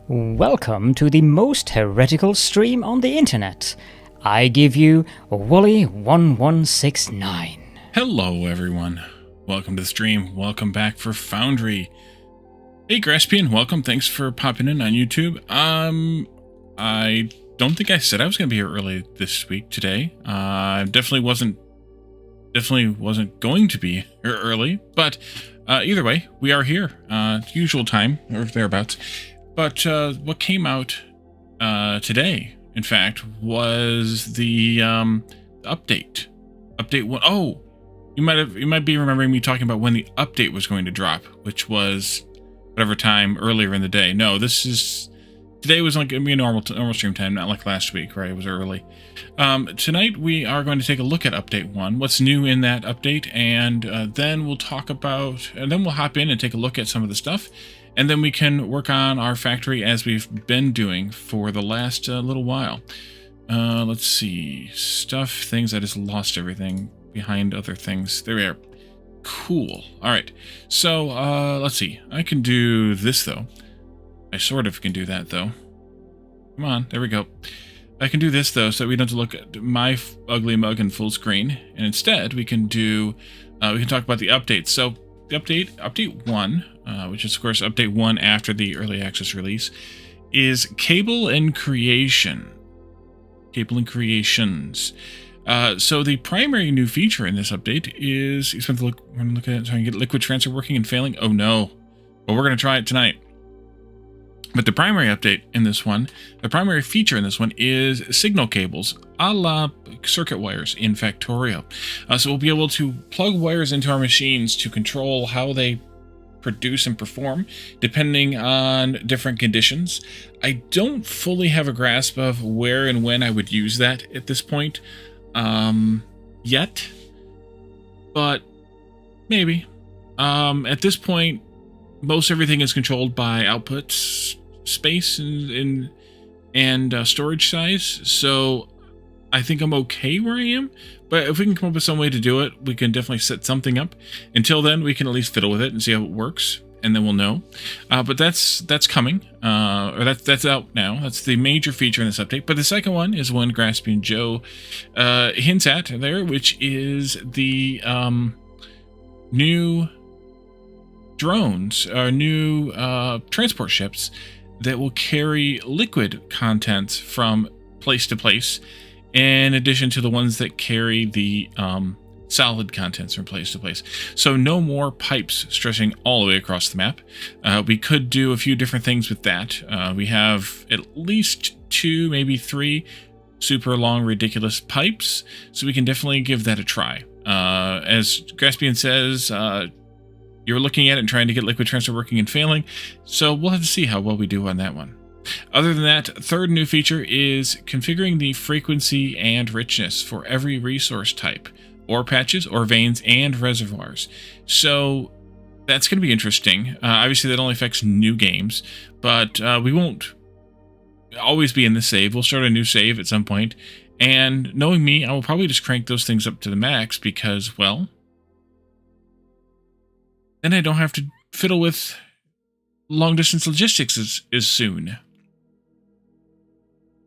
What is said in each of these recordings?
Welcome to the most heretical stream on the internet. I give you Wooly1169. Hello everyone. Welcome to the stream. Welcome back for Foundry. Hey Graspian, welcome. Thanks for popping in on YouTube. I don't think I said I was going to be here early this week today. I definitely wasn't going to be here early, but either way, we are here. Usual time or thereabouts. But what came out today, in fact, was the update. Update 1. Oh, you might be remembering me talking about when the update was going to drop, which was whatever time earlier in the day. No, today was like going to be a normal stream time, not like last week, right? It was early. Tonight we are going to take a look at update 1, what's new in that update, and then we'll talk about, and then we'll hop in and take a look at some of the stuff. And then we can work on our factory as we've been doing for the last little while. Let's see. Things. I just lost everything behind other things. There we are. Cool. All right. So, let's see. I can do this, though. I sort of can do that, though. Come on. There we go. I can do this, though, so we don't have to look at my ugly mug in full screen. And instead, we can do... we can talk about the updates. So, the update 1... which is, of course, update 1 after the early access release, is Cable and Creation. Cable and Creations. So the primary new feature in this update is, we're going to look at it, trying to get liquid transfer working and failing. Oh no. Well, we're going to try it tonight. But the primary update in this one, the primary feature in this one is signal cables, a la circuit wires in Factorio. So we'll be able to plug wires into our machines to control how they produce and perform depending on different conditions. I don't fully have a grasp of where and when I would use that at this point yet, but maybe. At this point, most everything is controlled by output space and storage size, so I think I'm okay where I am. But if we can come up with some way to do it, we can definitely set something up. Until then, we can at least fiddle with it and see how it works, and then we'll know. But that's coming, or that's out now. That's the major feature in this update. But the second one is one Graspian Joe hints at there, which is the new drones, or new transport ships that will carry liquid contents from place to place, in addition to the ones that carry the solid contents from place to place. So no more pipes stretching all the way across the map. We could do a few different things with that. We have at least 2, maybe 3 super long, ridiculous pipes, so we can definitely give that a try. As Graspian says, you're looking at it and trying to get liquid transfer working and failing, so we'll have to see how well we do on that one. Other than that, third new feature is configuring the frequency and richness for every resource type, ore patches, ore veins, and reservoirs. So that's going to be interesting. Obviously, that only affects new games, but we won't always be in the save. We'll start a new save at some point, and knowing me, I will probably just crank those things up to the max because, well, then I don't have to fiddle with long-distance logistics as soon.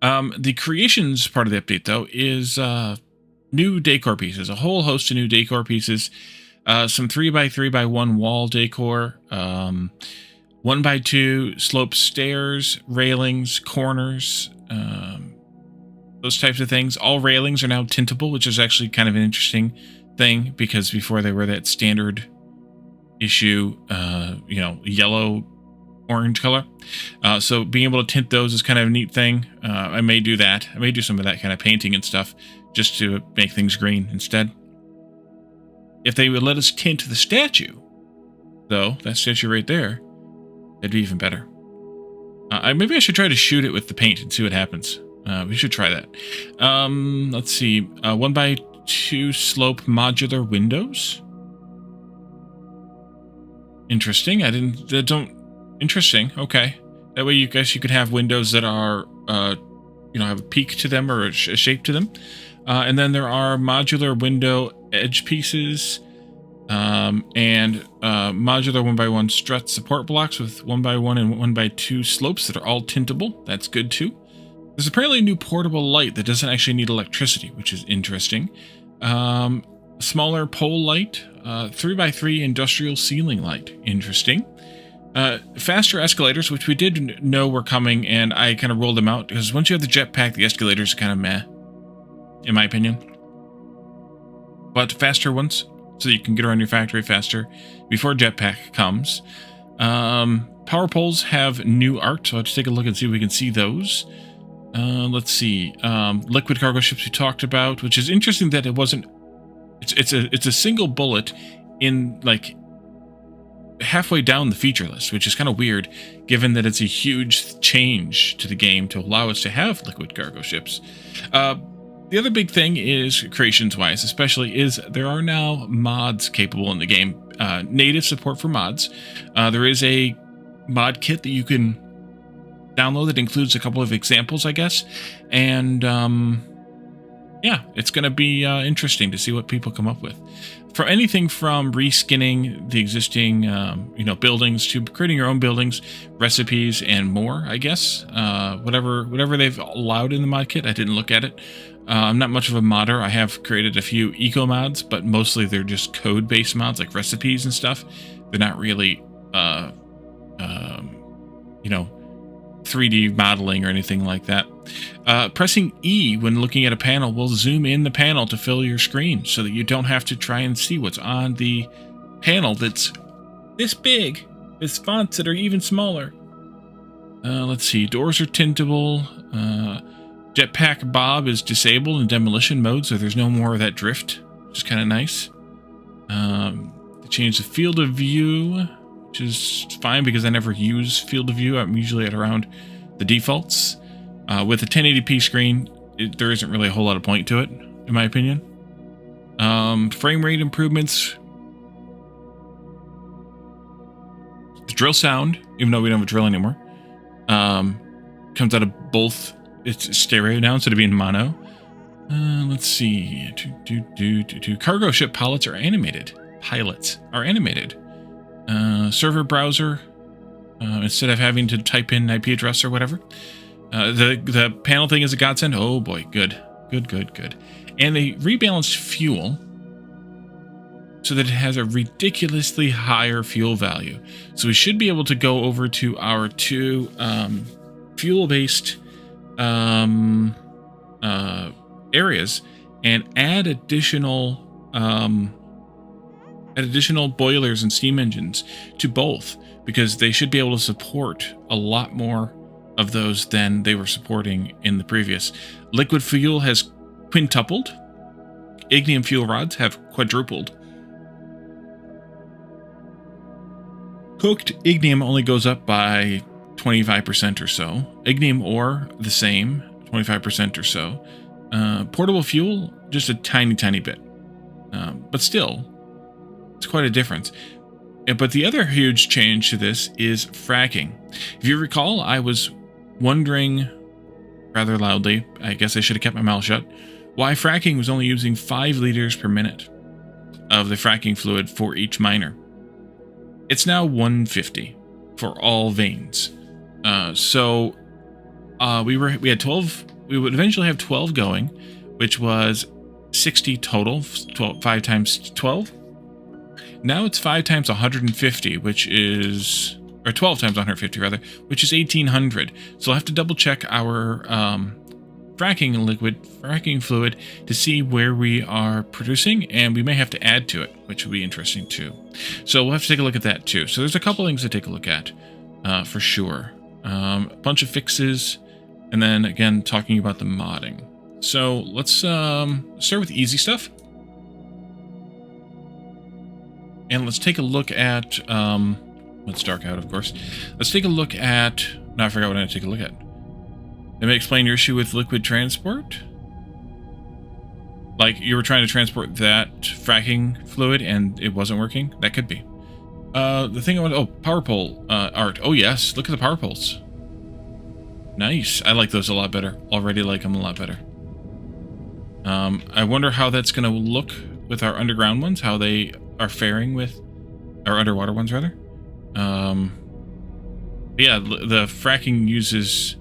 The creations part of the update, though, is new decor pieces. A whole host of new decor pieces. Some 3x3x1 wall decor. 1x2 sloped stairs, railings, corners. Those types of things. All railings are now tintable, which is actually kind of an interesting thing, because before they were that standard issue, yellow, orange color. So being able to tint those is kind of a neat thing. I may do that. I may do some of that kind of painting and stuff just to make things green instead. If they would let us tint the statue, though, that statue right there, it'd be even better. Maybe I should try to shoot it with the paint and see what happens. We should try that. Let's see. 1x2 slope modular windows. Interesting. Interesting. Okay. That way you could have windows that are, have a peak to them or a shape to them. And then there are modular window edge pieces and modular 1x1 strut support blocks with 1x1 and 1x2 slopes that are all tintable. That's good too. There's apparently a new portable light that doesn't actually need electricity, which is interesting. Smaller pole light, 3x3 industrial ceiling light. Interesting. Faster escalators, which we did know were coming, and I kind of rolled them out, because once you have the jetpack, the escalators are kind of meh, in my opinion. But faster ones, so you can get around your factory faster before jetpack comes. Power poles have new art, so I'll just take a look and see if we can see those. Let's see. Liquid cargo ships we talked about, which is interesting that it wasn't... It's a single bullet in, like, halfway down the feature list, which is kind of weird, given that it's a huge change to the game to allow us to have liquid cargo ships. The other big thing is, creations-wise especially, is there are now mods capable in the game. Native support for mods. There is a mod kit that you can download that includes a couple of examples, I guess. And, yeah, it's going to be interesting to see what people come up with. For anything from reskinning the existing, buildings to creating your own buildings, recipes, and more, I guess. Whatever they've allowed in the mod kit. I didn't look at it. I'm not much of a modder. I have created a few eco mods, but mostly they're just code-based mods, like recipes and stuff. They're not really, 3D modeling or anything like that. Pressing E when looking at a panel will zoom in the panel to fill your screen so that you don't have to try and see what's on the panel that's this big, with fonts that are even smaller. Let's see, doors are tintable. Jetpack Bob is disabled in demolition mode, so there's no more of that drift, which is kind of nice. They changed the field of view, which is fine because I never use field of view. I'm usually at around the defaults. With a 1080p screen, there isn't really a whole lot of point to it, in my opinion. Frame rate improvements. The drill sound, even though we don't have a drill anymore, comes out of both. It's stereo now instead of being mono. Let's see. Cargo ship pilots are animated. Server browser, instead of having to type in IP address or whatever. The panel thing is a godsend. Oh boy, good. And they rebalanced fuel so that it has a ridiculously higher fuel value. So we should be able to go over to our two fuel-based areas and add additional boilers and steam engines to both, because they should be able to support a lot more of those than they were supporting in the previous. Liquid fuel has quintupled. Ignium fuel rods have quadrupled. Cooked ignium only goes up by 25% or so. Ignium ore, the same, 25% or so. Portable fuel, just a tiny bit. But still, it's quite a difference. But the other huge change to this is fracking. If you recall, I was wondering rather loudly, I guess I should have kept my mouth shut, why fracking was only using 5 liters per minute of the fracking fluid for each miner. It's now 150 for all veins. So we had 12. We would eventually have 12 going, which was 60 total. 5 times 12. Now it's 5 times 150, which is, or 12 times 150 rather, which is 1800. So I'll have to double check our fracking fluid to see where we are producing, and we may have to add to it, which will be interesting too. So we'll have to take a look at that too. So there's a couple things to take a look at for sure. A bunch of fixes, and then again talking about the modding. So let's start with the easy stuff. And let's take a look at, let's dark out, of course. Let's take a look at, no, I forgot what I had to take a look at. Let me explain your issue with liquid transport. Like, you were trying to transport that fracking fluid and it wasn't working? That could be. The thing I want, oh, power pole art. Oh yes, look at the power poles. Nice. I like those a lot better. Already like them a lot better. I wonder how that's going to look with our underground ones, how they are faring with, or underwater ones rather. Yeah, the fracking uses,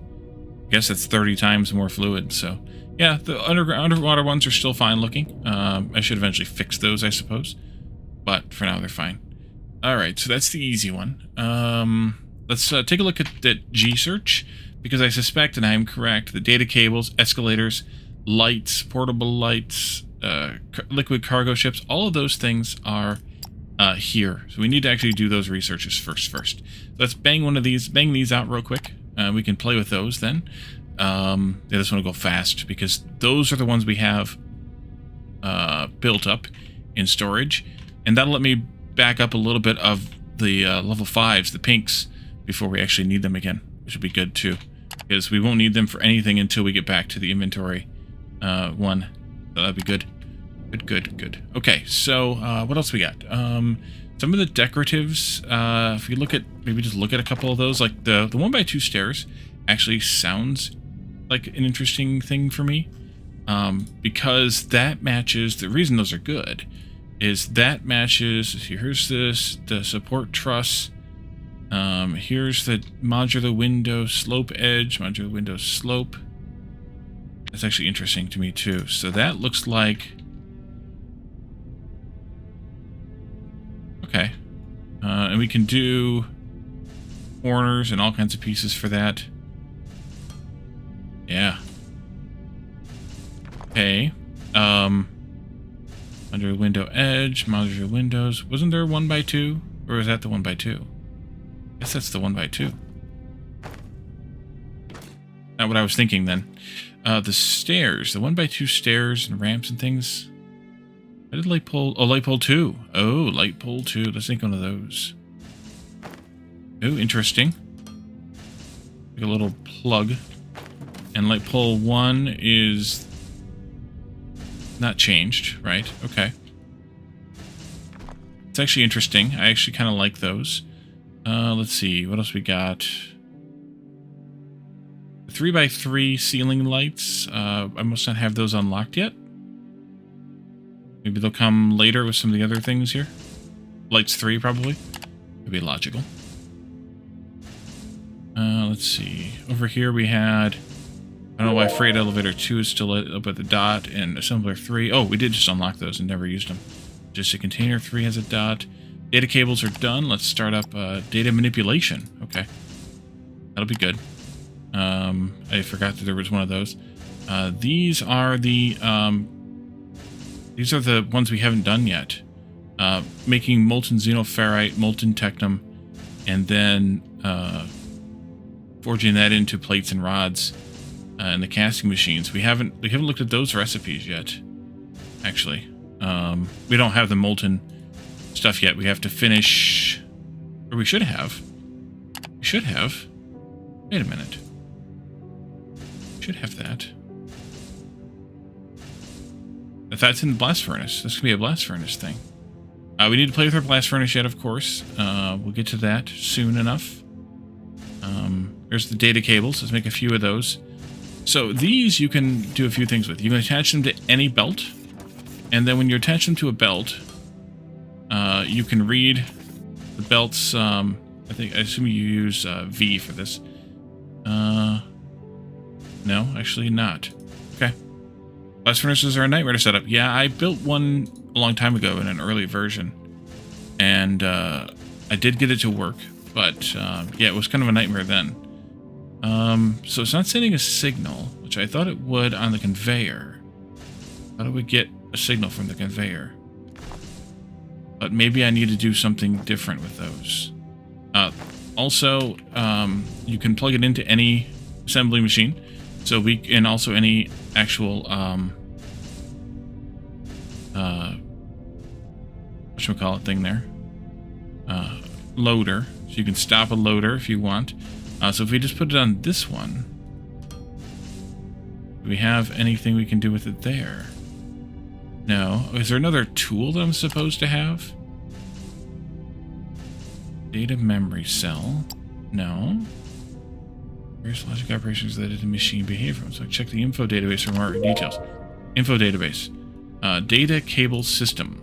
I guess it's 30 times more fluid. So yeah, the underwater ones are still fine looking. I should eventually fix those, I suppose, but for now they're fine. All right, so that's the easy one. Let's take a look at that G search, because I suspect, and I am correct, the data cables, escalators, lights, portable lights, liquid cargo ships, all of those things are here. So we need to actually do those researches first. So let's bang these out real quick. We can play with those then. Yeah, this one will go fast because those are the ones we have built up in storage, and that'll let me back up a little bit of the level 5s, the pinks, before we actually need them again, which would be good too, because we won't need them for anything until we get back to the inventory one. So that'd be good. Good. Okay, so what else we got? Some of the decoratives, if you look at, maybe just look at a couple of those, like the 1x2 stairs actually sounds like an interesting thing for me, because that matches, the reason those are good is that matches, here's the support truss, here's the modular window slope edge, modular window slope. That's actually interesting to me too. So that looks like, okay, and we can do corners and all kinds of pieces for that. Yeah. Okay. Under window edge, modular windows. Wasn't there a 1x2? Or is that the 1x2? I guess that's the 1x2. Not what I was thinking then. The stairs, the 1x2 stairs and ramps and things. I did light pole. Oh, light pole 2. Oh, light pole 2. Let's think one of those. Oh, interesting. Like a little plug. And light pole 1 is not changed, right? Okay. It's actually interesting. I actually kind of like those. Let's see. What else we got? 3x3 ceiling lights. I must not have those unlocked yet. Maybe they'll come later with some of the other things here. Lights 3, probably. Would be logical. Let's see. Over here we had... I don't know why freight elevator 2 is still up at the dot, and assembler 3. Oh, we did just unlock those and never used them. Just a container 3 has a dot. Data cables are done. Let's start up data manipulation. Okay. That'll be good. I forgot that there was one of those. These are the ones we haven't done yet. Making molten xenoferrite, molten technum, and then forging that into plates and rods. And the casting machines. We haven't looked at those recipes yet. Actually, we don't have the molten stuff yet. We have to finish, or we should have. We should have. Wait a minute. We should have that. If that's in the blast furnace, this could be a blast furnace thing. We need to play with our blast furnace yet, of course. We'll get to that soon enough. There's the data cables. Let's make a few of those. So these you can do a few things with. You can attach them to any belt, and then when you attach them to a belt, you can read the belt's. I assume you use V for this. No, actually not. Okay. Blast furnaces are a nightmare to set up. Yeah, I built one a long time ago in an early version, and I did get it to work, but yeah, it was kind of a nightmare then. So it's not sending a signal, which I thought it would on the conveyor. How do we get a signal from the conveyor? But maybe I need to do something different with those. Also, you can plug it into any assembly machine. So we can also any actual, whatchamacallit thing there? Loader. So you can stop a loader if you want. So if we just put it on this one, do we have anything we can do with it there? No. Is there another tool that I'm supposed to have? Data memory cell. No. Various logic operations related to machine behavior. So check the info database for more details. Info database. Data cable system.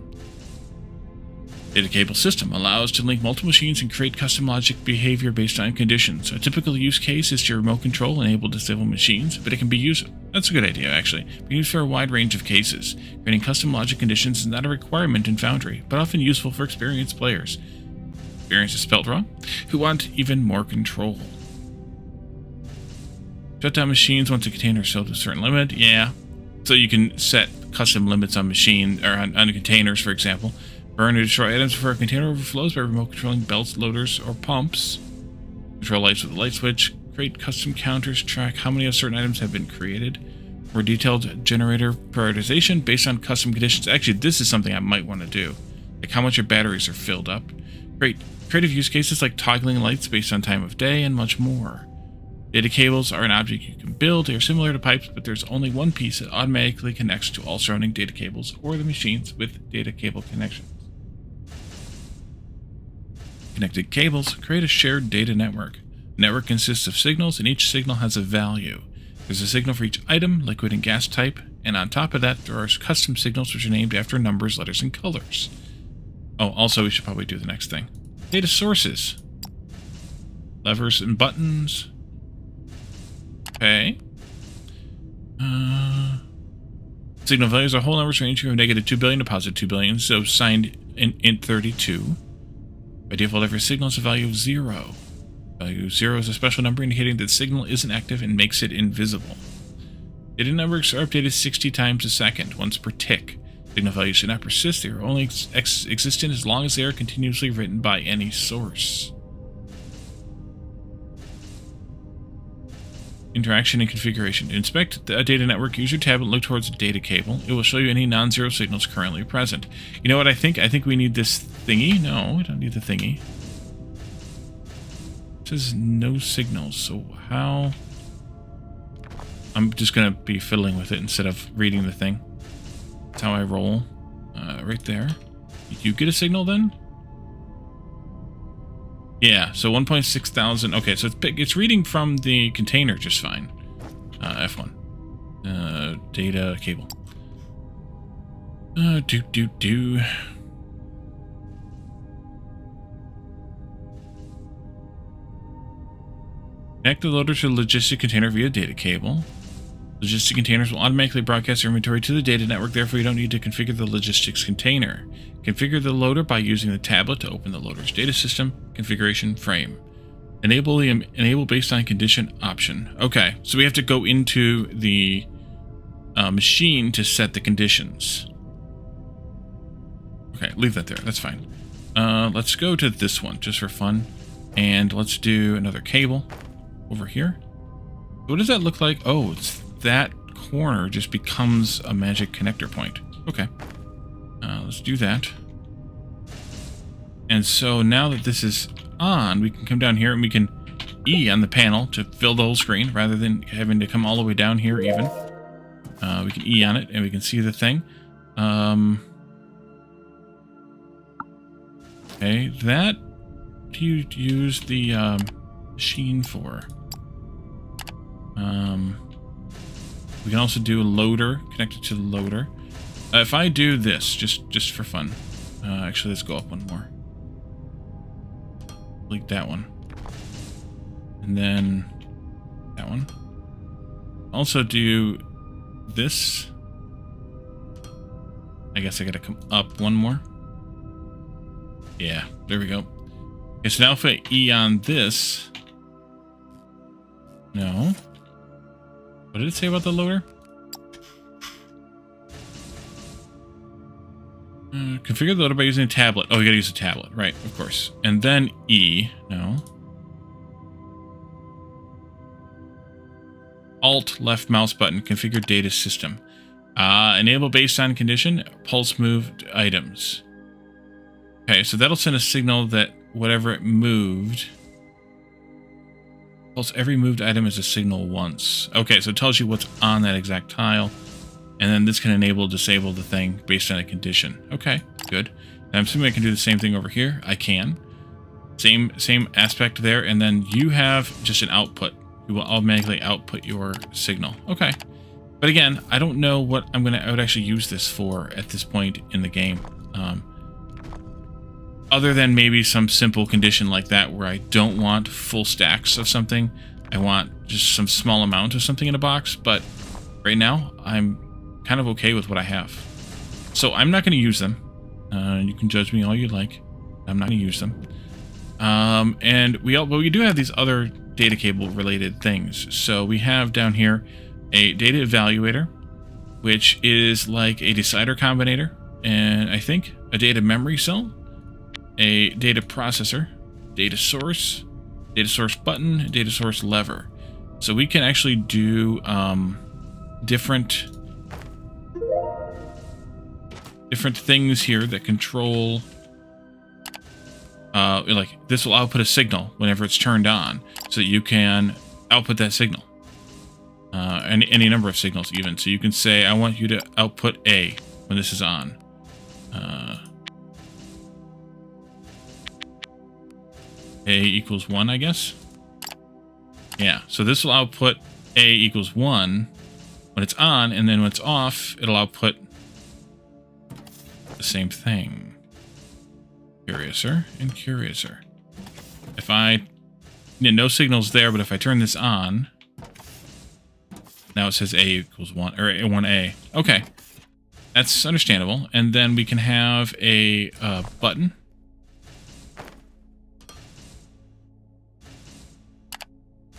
Data cable system allows to link multiple machines and create custom logic behavior based on conditions. A typical use case is to remote control enable disable machines, but it can be used. That's a good idea, actually. It can be used for a wide range of cases. Creating custom logic conditions is not a requirement in Foundry, but often useful for experienced players. Experience is spelled wrong. Who want even more control? Shut down machines once a container is filled to a certain limit. Yeah. So you can set custom limits on machine or on containers, for example. Burn or destroy items before a container overflows by remote controlling belts, loaders, or pumps. Control lights with a light switch. Create custom counters. Track how many of certain items have been created. More detailed generator prioritization based on custom conditions. Actually, this is something I might want to do. Like how much your batteries are filled up. Great. Creative use cases like toggling lights based on time of day and much more. Data cables are an object you can build. They are similar to pipes, but there's only one piece that automatically connects to all surrounding data cables or the machines with data cable connections. Connected cables create a shared data network. The network consists of signals, and each signal has a value. There's a signal for each item, liquid and gas type, and on top of that, there are custom signals which are named after numbers, letters, and colors. Oh, also, we should probably do the next thing. Data sources. Levers and buttons. Okay. Signal values are whole numbers ranging from negative 2 billion to positive 2 billion, so signed in int 32. By default, every signal has a value of 0. Value 0 is a special number indicating that the signal isn't active and makes it invisible. Data numbers are updated 60 times a second, once per tick. Signal values should not persist. They are only existent as long as they are continuously written by any source. Interaction and configuration. To inspect a data network, use your tab and look towards the data cable. It will show you any non-zero signals currently present. You know what I think? I think we need this thingy. No, we don't need the thingy. It says no signals, so how? I'm just going to be fiddling with it instead of reading the thing. That's how I roll. Right there. Did you get a signal then? Yeah, so 1.6 thousand. Okay, so it's reading from the container just fine. F1. Data cable. Connect the loader to the logistic container via data cable. Logistic containers will automatically broadcast your inventory to the data network, therefore you don't need to configure the logistics container. Configure the loader by using the tablet to open the loader's data system configuration frame. Enable the enable based on condition option. Okay, so we have to go into the machine to set the conditions. Okay, leave that there. That's fine. Let's go to this one just for fun, and let's do another cable over here. What does that look like? Oh, it's that corner just becomes a magic connector point. Okay. Let's do that. And so now that this is on, we can come down here and we can E on the panel to fill the whole screen rather than having to come all the way down here even. We can E on it and we can see the thing. Okay, that do you use the machine for? We can also do a loader, connect it to the loader. If I do this, just for fun. Actually, let's go up one more. Delete that one. And then that one. Also do this. I guess I gotta come up one more. Yeah, there we go. Okay, so now if I E on this... No. What did it say about the loader? Configure the loader by using a tablet. Oh, you gotta use a tablet, right, of course. And then E. No. Alt left mouse button. Configure data system. Enable based on condition. Pulse moved items. Okay, so that'll send a signal that whatever it moved... Pulse every moved item as a signal once. Okay, so it tells you what's on that exact tile. And then this can enable or disable the thing based on a condition. Okay, good. And I'm assuming I can do the same thing over here. I can. Same aspect there. And then you have just an output. You will automatically output your signal. Okay. But again, I don't know what I would actually use this for at this point in the game. other than maybe some simple condition like that where I don't want full stacks of something. I want just some small amount of something in a box. But right now, I'm kind of okay with what I have. So I'm not going to use them. You can judge me all you like. I'm not going to use them. And we do have these other data cable related things. So we have down here a data evaluator, which is like a decider combinator, and I think a data memory cell, a data processor, data source button, data source lever. So we can actually do different things here that control. Like this will output a signal whenever it's turned on, so that you can output that signal. Any number of signals even. So you can say, I want you to output A when this is on. A equals 1, I guess. Yeah, so this will output A equals 1 when it's on, and then when it's off, it'll output the same thing. Curiouser and curiouser. If no signals there, but if I turn this on, now it says A equals 1, or 1A. Okay, that's understandable. And then we can have a button.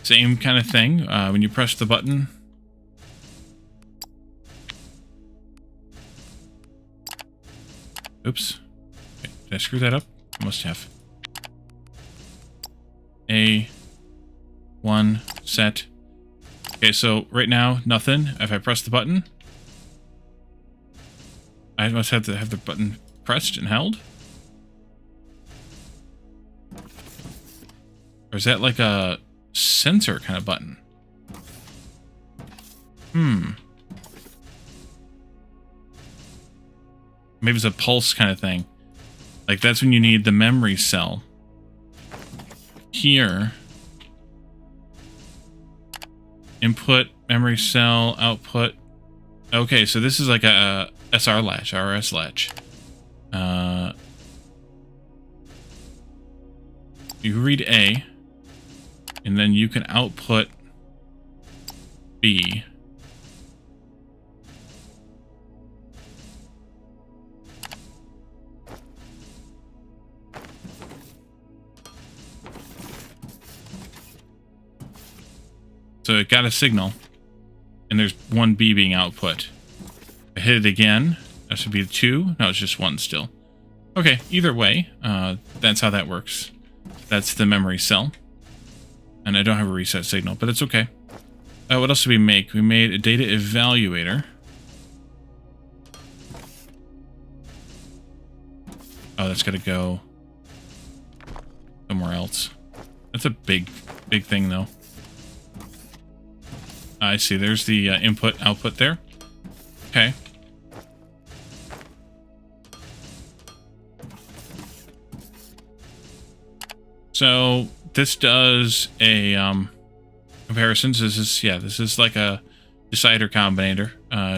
Same kind of thing. When you press the button, oops. Okay, did I screw that up? I must have. A1 set. Okay, so right now, nothing. If I press the button, I must have to have the button pressed and held. Or is that like a sensor kind of button? Maybe it's a pulse kind of thing. Like that's when you need the memory cell. Here. Input, memory cell, output. Okay, so this is like a SR latch, RS latch. You read A, and then you can output B. So it got a signal, and there's one B being output. I hit it again. That should be 2. No, it's just 1 still. Okay, either way, that's how that works. That's the memory cell. And I don't have a reset signal, but it's okay. What else did we make? We made a data evaluator. Oh, that's got to go somewhere else. That's a big thing, though. I see. There's the input, output there. Okay. So this does a comparisons. This is like a decider combinator.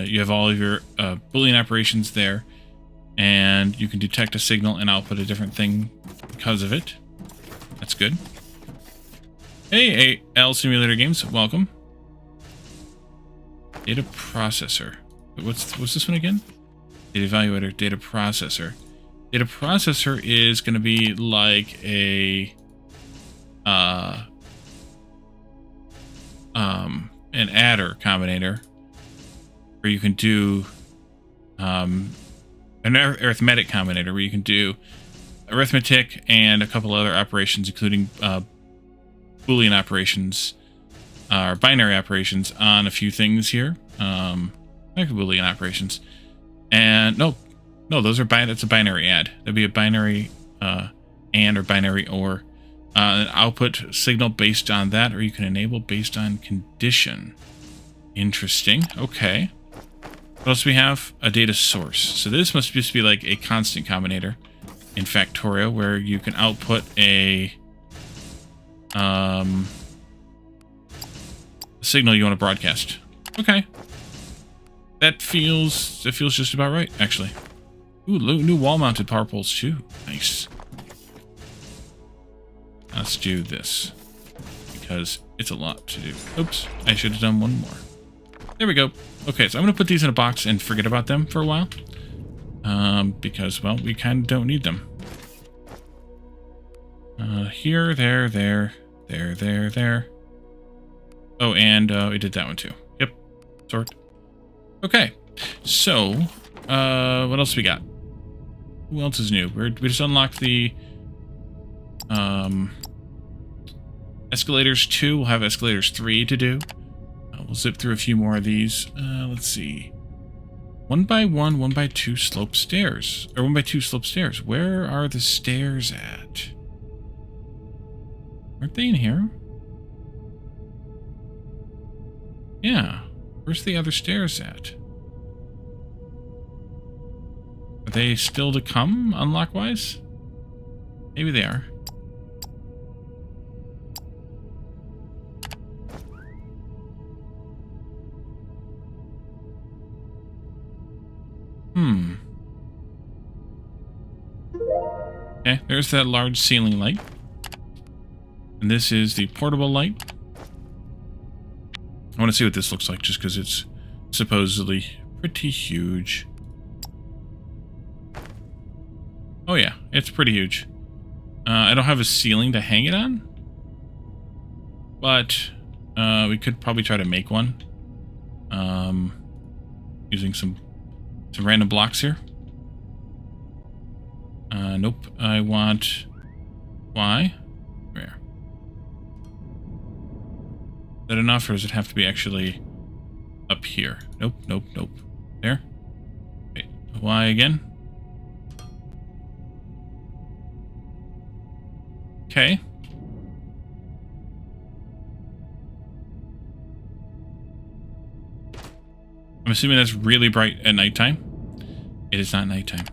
You have all of your Boolean operations there, and you can detect a signal and output a different thing because of it. That's good. Hey, AL Simulator Games, welcome. Data processor. What's this one again? Data evaluator, data processor. Data processor is going to be like a an adder combinator, where you can do an arithmetic combinator, where you can do arithmetic and a couple other operations, including Boolean operations. Or binary operations on a few things here. Like Boolean operations. And no, those are that's a binary add. That'd be a binary and or binary or. An output signal based on that, or you can enable based on condition. Interesting. Okay. What else do we have? A data source. So this must just be like a constant combinator in Factorio, where you can output a signal you want to broadcast. Okay. That feels just about right, actually. Ooh, new wall-mounted power poles too. Nice. Let's do this because it's a lot to do. Oops, I should have done one more. There we go. Okay, so I'm going to put these in a box and forget about them for a while. Because, well, we kind of don't need them. Here, there. Oh, and we did that one too. Yep, sort. Okay, so what else we got? Who else is new? We just unlocked the escalators 2. We'll have escalators 3 to do. We'll zip through a few more of these. Let's see. 1 by 1, 1 by 2 slope stairs. Or 1 by 2 slope stairs. Where are the stairs at? Aren't they in here? Yeah. Where's the other stairs at? Are they still to come, unlock-wise? Maybe they are. Okay, there's that large ceiling light. And this is the portable light. I want to see what this looks like just because it's supposedly pretty huge. Oh yeah, it's pretty huge. I don't have a ceiling to hang it on. But we could probably try to make one. Using some random blocks here. Nope. I want Y. Where? Is that enough, or does it have to be actually up here? Nope. There. Wait. Y again. Okay. I'm assuming that's really bright at nighttime. It is not nighttime.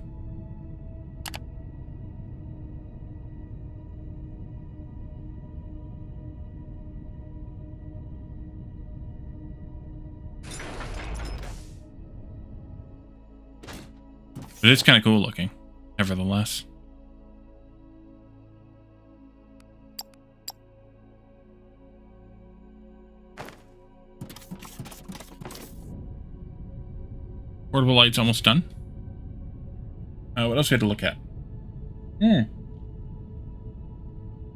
But it's kind of cool looking, nevertheless. Portable light's almost done. What else we had to look at?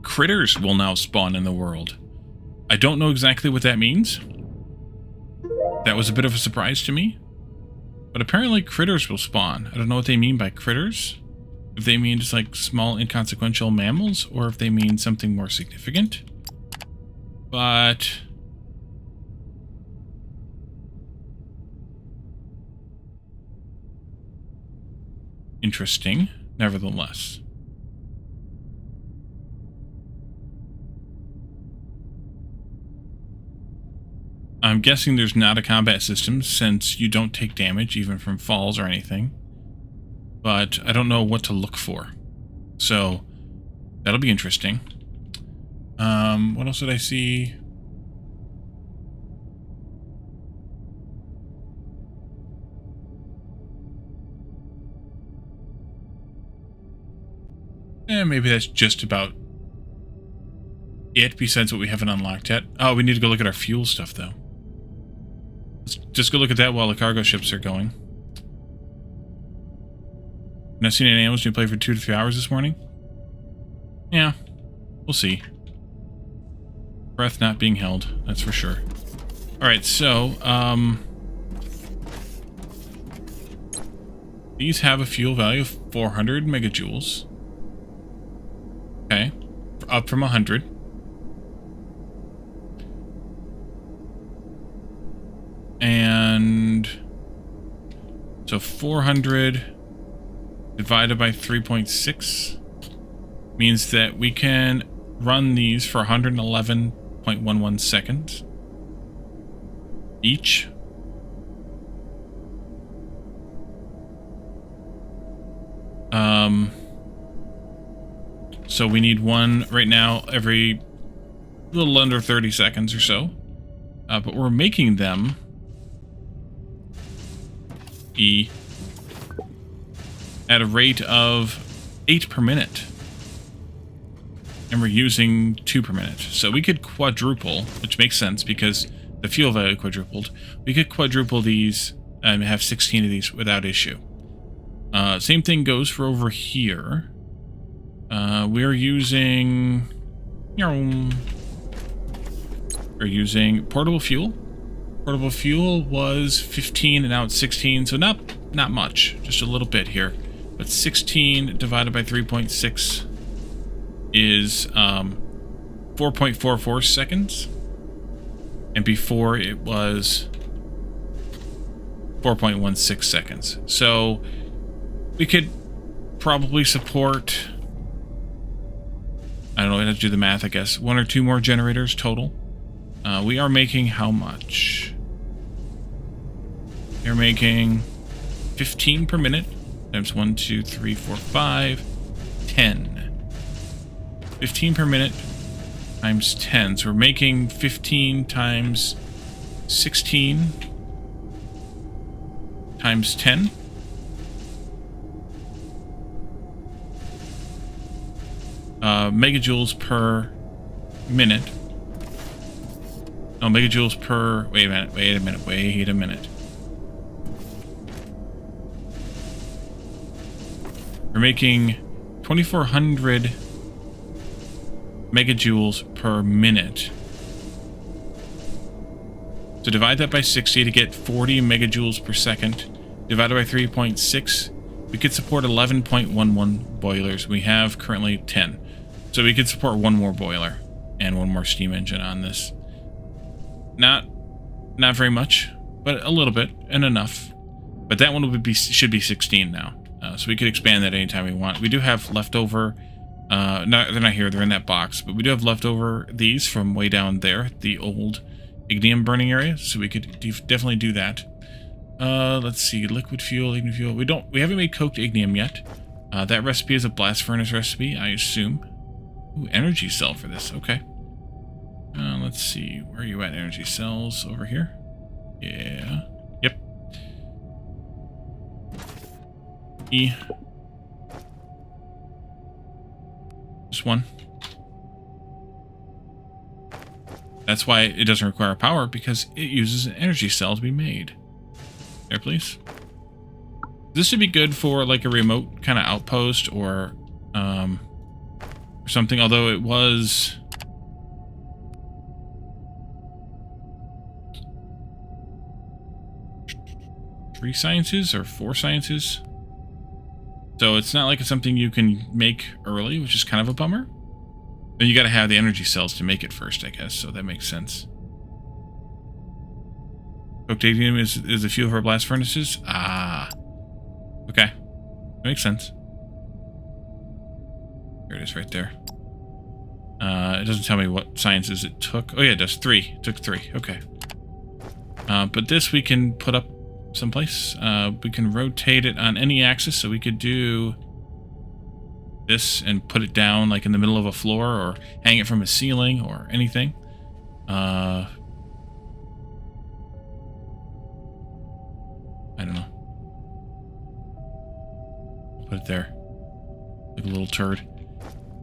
Critters will now spawn in the world. I don't know exactly what that means. That was a bit of a surprise to me. But apparently critters will spawn. I don't know what they mean by critters. If they mean just like small inconsequential mammals, or if they mean something more significant. But interesting, nevertheless. I'm guessing there's not a combat system since you don't take damage even from falls or anything. But I don't know what to look for. So that'll be interesting. What else did I see? Maybe that's just about it, besides what we haven't unlocked yet. Oh, we need to go look at our fuel stuff, though. Let's just go look at that while the cargo ships are going. Not seen any animals when you played for 2 to 3 hours this morning? Yeah, we'll see. Breath not being held, that's for sure. Alright, so, these have a fuel value of 400 megajoules. Okay, up from 100. And so 400 divided by 3.6 means that we can run these for 111.11 seconds each. So we need one right now every little under 30 seconds or so. But we're making them at a rate of 8 per minute. and we're using 2 per minute. So we could quadruple, which makes sense because the fuel value quadrupled. We could quadruple these and have 16 of these without issue. Same thing goes for over here. We're using portable fuel. Portable fuel was 15 and now it's 16, so not much, just a little bit here. But 16 divided by 3.6 is 4.44 seconds. And before it was 4.16 seconds. So we could probably support, I don't know, I have to do the math, I guess. 1 or 2 more generators total. We are making how much? We're making 15 per minute. Times 1, 2, 3, 4, 5, 10. 15 per minute times 10. So we're making 15 times 16 times 10. Megajoules per minute. No, megajoules per... Wait a minute. We're making 2,400 megajoules per minute. So divide that by 60 to get 40 megajoules per second. Divided by 3.6, we could support 11.11 boilers. We have currently 10. So we could support 1 more boiler and 1 more steam engine on this. Not very much, but a little bit and enough. But that one should be 16 now. So we could expand that anytime we want. We do have leftover, they're not here, they're in that box, but we do have leftover these from way down there, the old ignium burning area, so we could definitely do that. Let's see, liquid fuel, ignium fuel. We haven't made coked ignium yet. That recipe is a blast furnace recipe, I assume. Ooh, energy cell for this, okay. Let's see, where are you at, energy cells? Over here? Yeah. Yep. E. Just 1. That's why it doesn't require power, because it uses an energy cell to be made. There, please. This would be good for like a remote kind of outpost or something, although it was... Three sciences or 4 sciences. So it's not like it's something you can make early, which is kind of a bummer. Then you got to have the energy cells to make it first, I guess, so that makes sense. Cooked ignium is the fuel for blast furnaces? Ah. Okay. Makes sense. There it is right there. It doesn't tell me what sciences it took. Oh yeah, it does 3. It took 3. Okay. But this we can put up someplace. We can rotate it on any axis, so we could do this and put it down like in the middle of a floor or hang it from a ceiling or anything. I don't know. Put it there. Like a little turd.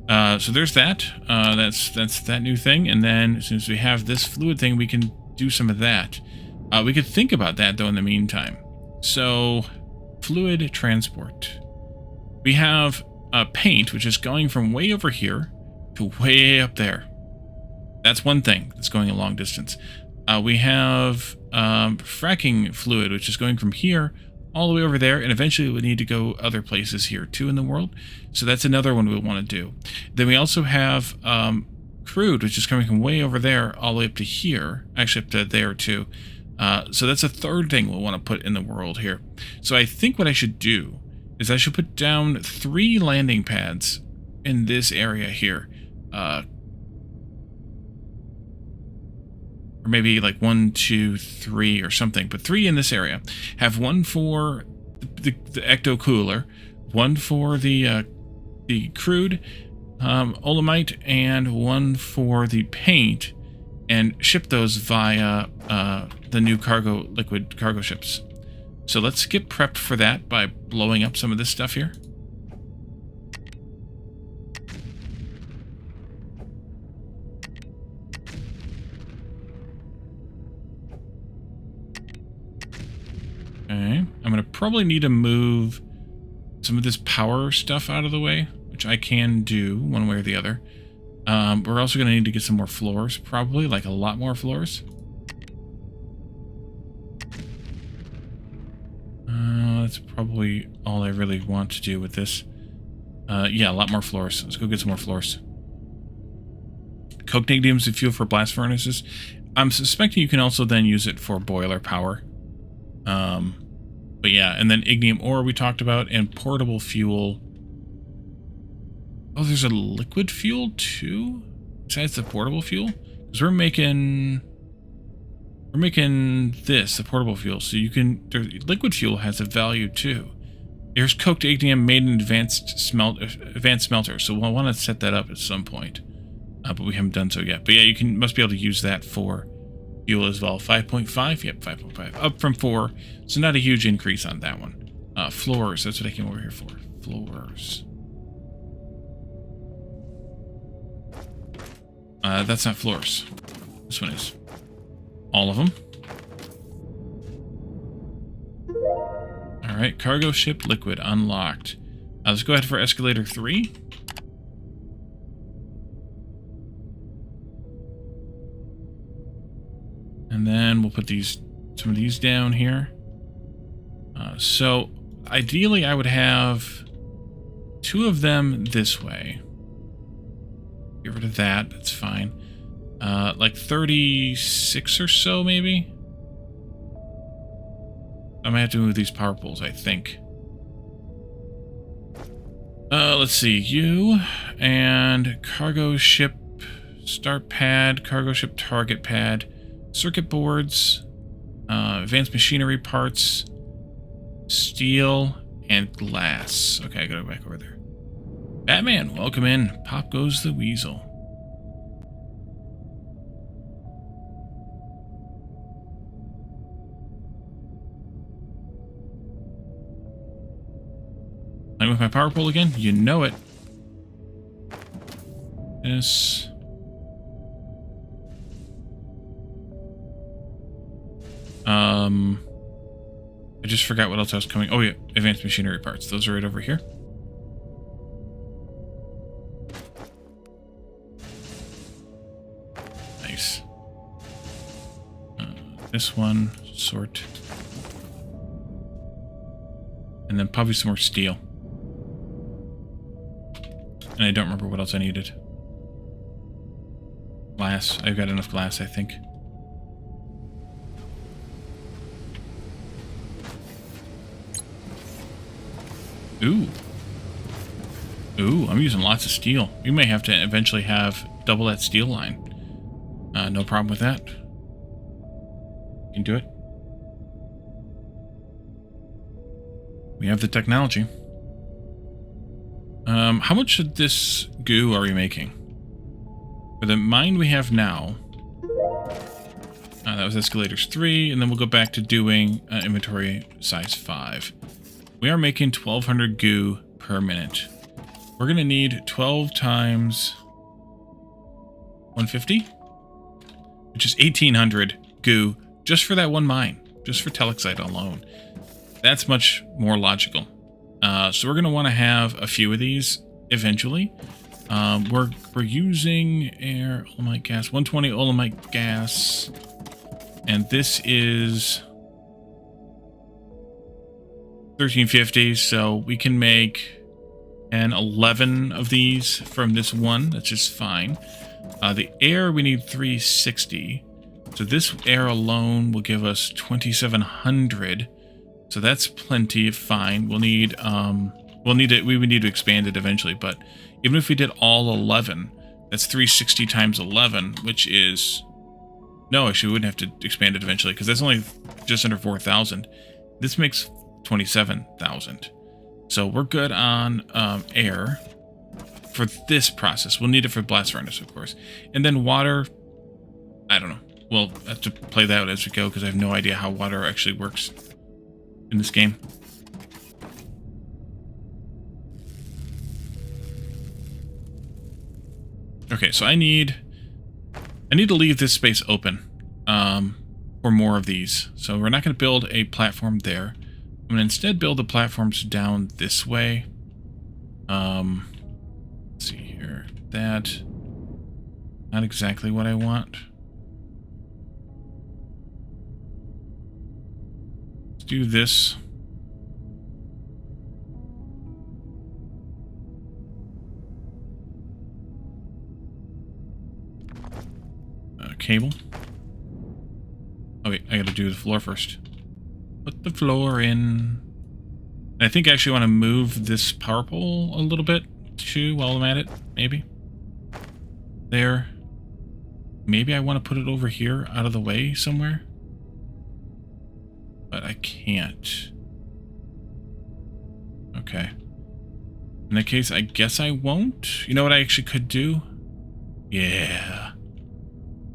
So there's that. That's that new thing. And then as soon as we have this fluid thing, we can do some of that. We could think about that, though, in the meantime. So, fluid transport. We have paint, which is going from way over here to way up there. That's one thing that's going a long distance. We have fracking fluid, which is going from here all the way over there, and eventually we need to go other places here, too, in the world. So that's another one we want to do. Then we also have crude, which is coming from way over there all the way up to here. Actually, up to there, too. So that's a third thing we'll want to put in the world here. So I think what I should do is I should put down 3 landing pads in this area here. Or maybe like 1, 2, 3 or something, but 3 in this area. Have 1 for the ecto cooler, 1 for the crude olemite, and 1 for the paint, and ship those via the new liquid cargo ships. So let's get prepped for that by blowing up some of this stuff here. Okay, I'm going to probably need to move some of this power stuff out of the way, which I can do one way or the other. We're also going to need to get some more floors, probably, like a lot more floors. That's probably all I really want to do with this. Yeah, a lot more floors. Let's go get some more floors. Coke ignium is fuel for blast furnaces. I'm suspecting you can also then use it for boiler power. But yeah, and then ignium ore we talked about, and portable fuel. Oh, there's a liquid fuel too, besides the portable fuel, because we're making this the portable fuel. So you can liquid fuel has a value too. There's coke ignium made in advanced smelter, so we'll want to set that up at some point, but we haven't done so yet. But yeah, must be able to use that for fuel as well. 5.5, yep, 5.5, up from 4, so not a huge increase on that one. Floors, that's what I came over here for. Floors. That's not floors. This one is. All of them. Alright, cargo ship liquid unlocked. Let's go ahead for escalator 3. And then we'll put some of these down here. So ideally I would have 2 of them this way. Get rid of that, that's fine. Like 36 or so, maybe? I might have to move these power poles, I think. Let's see. You and cargo ship start pad, cargo ship target pad, circuit boards, advanced machinery parts, steel, and glass. Okay, I gotta go back over there. Batman, welcome in. Pop goes the weasel. Playing with my power pole again? You know it. This. I just forgot what else I was coming. Oh yeah, advanced machinery parts. Those are right over here. Nice. This one, sort. And then probably some more steel. And I don't remember what else I needed. Glass. I've got enough glass, I think. Ooh. Ooh, I'm using lots of steel. We may have to eventually have double that steel line. No problem with that. You can do it. We have the technology. How much of this goo are we making? For the mine we have now, that was escalators 3, and then we'll go back to doing inventory size 5. We are making 1200 goo per minute. We're going to need 12 times 150, which is 1800 goo just for that one mine, just for telexite alone. That's much more logical. So we're going to want to have a few of these eventually. We're using air, olemite gas, 120 olemite gas, and this is 1350, so we can make 11 of these from this one. That's just fine. The air, we need 360, so this air alone will give us 2700. So that's plenty, fine. We would need to expand it eventually, but even if we did all 11, that's 360 times 11, which is... No, actually, we wouldn't have to expand it eventually, because that's only just under 4,000. This makes 27,000. So we're good on air for this process. We'll need it for blast furnace, of course. And then water, I don't know. We'll have to play that out as we go, because I have no idea how water actually works in this game. Okay, so I need to leave this space open. or more of these. So we're not going to build a platform there. I'm going to instead build the platforms down this way. Let's see here. That. Not exactly what I want. Let's do this. Cable. Okay, I gotta do the floor first. Put the floor in. I think I actually want to move this power pole a little bit too while I'm at it, maybe. There. Maybe I want to put it over here out of the way somewhere. But I can't. Okay. In that case, I guess I won't. You know what I actually could do? Yeah.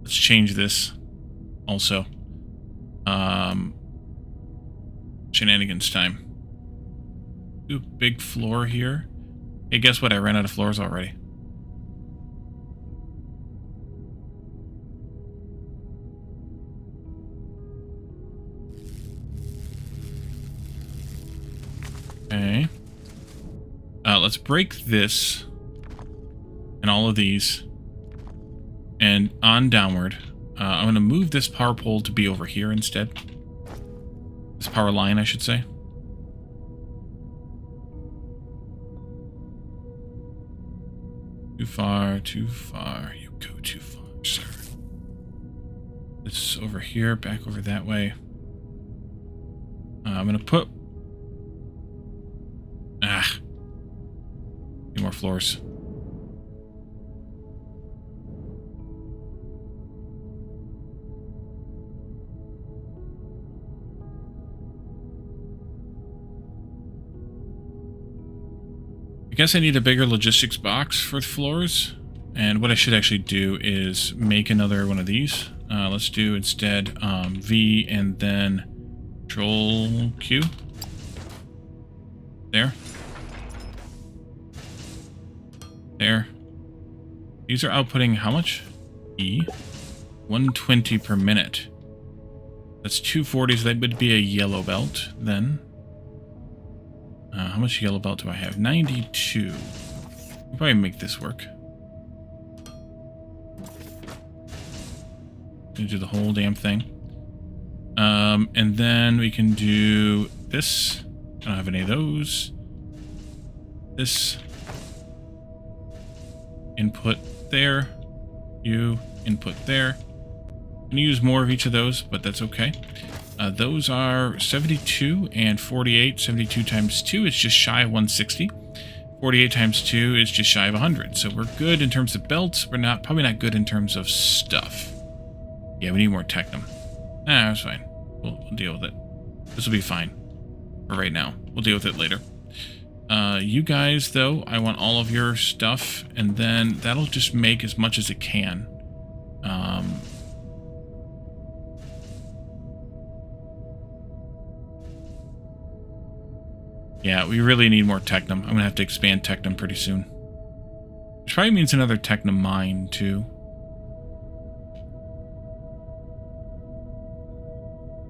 Let's change this also. Shenanigans time. Do a big floor here. Hey, guess what? I ran out of floors already. Okay. Let's break this and all of these and on downward. I'm going to move this power pole to be over here instead. This power line, I should say. Too far, too far. You go too far, sir. This over here, back over that way. I'm going to put... Need more floors. I guess I need a bigger logistics box for the floors. And what I should actually do is make another one of these. Let's do instead V and then Control Q. There. There. These are outputting how much? E. 120 per minute. That's 240, so that would be a yellow belt then. How much yellow belt do I have? 92. I'll probably make this work. Gonna do the whole damn thing. And then we can do this. I don't have any of those. This. Input there. You. Input there. I'm gonna use more of each of those, but that's okay. Those are 72 and 48. 72 times 2 is just shy of 160. 48 times 2 is just shy of 100. So we're good in terms of belts. We're probably not good in terms of stuff. Yeah, we need more technum. Nah, that's fine. We'll deal with it. This will be fine for right now. We'll deal with it later. You guys, though, I want all of your stuff, and then that'll just make as much as it can. Yeah, we really need more technum. I'm going to have to expand technum pretty soon. Which probably means another technum mine, too.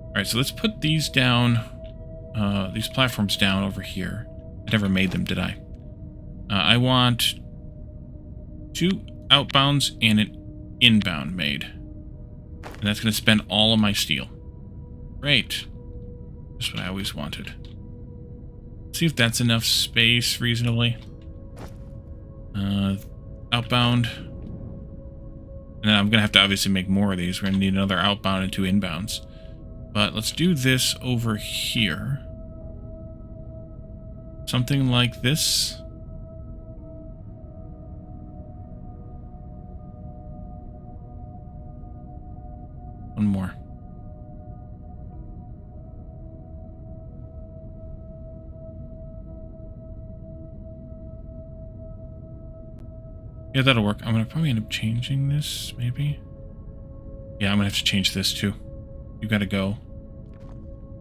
Alright, so let's put these down, these platforms down over here. I never made them, did I? I want 2 outbounds and an inbound made. And that's going to spend all of my steel. Great. That's what I always wanted. See if that's enough space reasonably. Outbound. And then I'm going to have to obviously make more of these. We're going to need another outbound and 2 inbounds. But let's do this over here. Something like this. One more. Yeah, that'll work. I'm going to probably end up changing this, maybe. Yeah, I'm going to have to change this too. You got to go.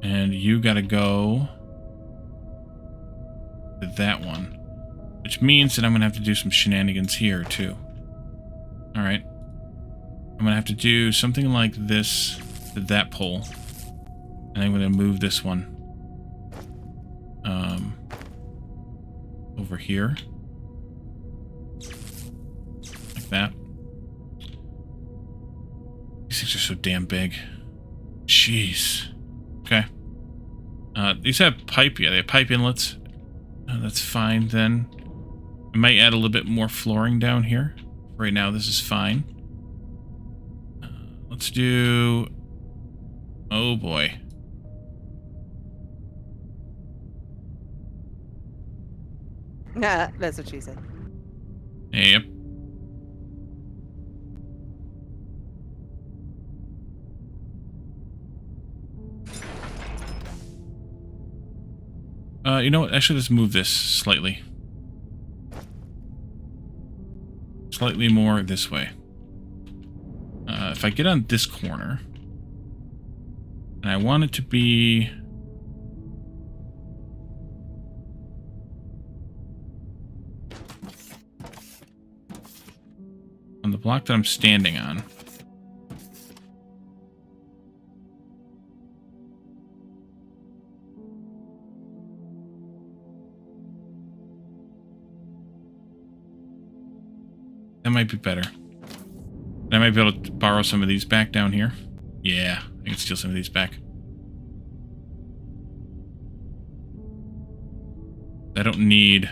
And you got to go to that one. Which means that I'm going to have to do some shenanigans here too. Alright. I'm going to have to do something like this. to that pole. And I'm going to move this one over here. Like that. These things are so damn big. Jeez. Okay. These have pipe. Yeah, they have pipe inlets. That's fine then. I might add a little bit more flooring down here. Right now, this is fine. Let's do... Oh boy. Nah, that's what she said. Yep. You know what? Actually, let's move this slightly. Slightly more this way. If I get on this corner, and I want it to be... on the block that I'm standing on. That might be better. I might be able to borrow some of these back down here. Yeah, I can steal some of these back. I don't need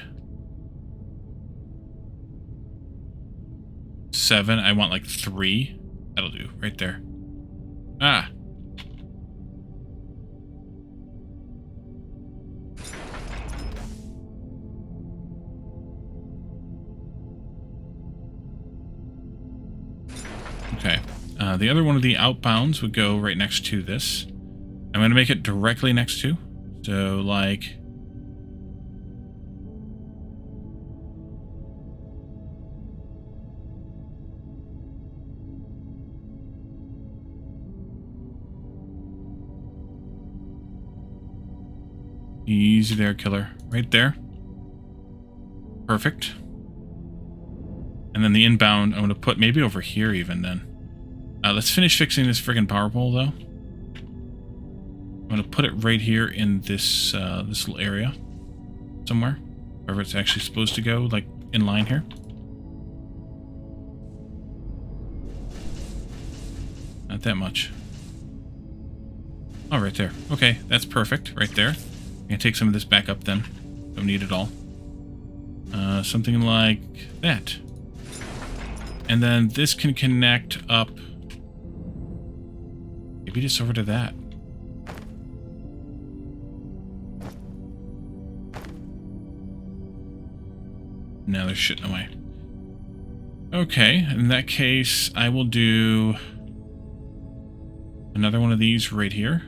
7. I want like 3. That'll do, right there. Ah. Okay. The other one of the outbounds would go right next to this. I'm going to make it directly next to. So, like... Easy there, killer. Right there. Perfect. And then the inbound, I'm going to put maybe over here even then. Let's finish fixing this friggin' power pole, though. I'm going to put it right here in this this little area. Somewhere. Wherever it's actually supposed to go, like in line here. Not that much. Oh, right there. Okay, that's perfect. Right there. I'm going to take some of this back up then. Don't need it all. Something like that. And then this can connect up. Maybe just over to that. No, there's shit in the way. Okay, in that case, I will do another one of these right here.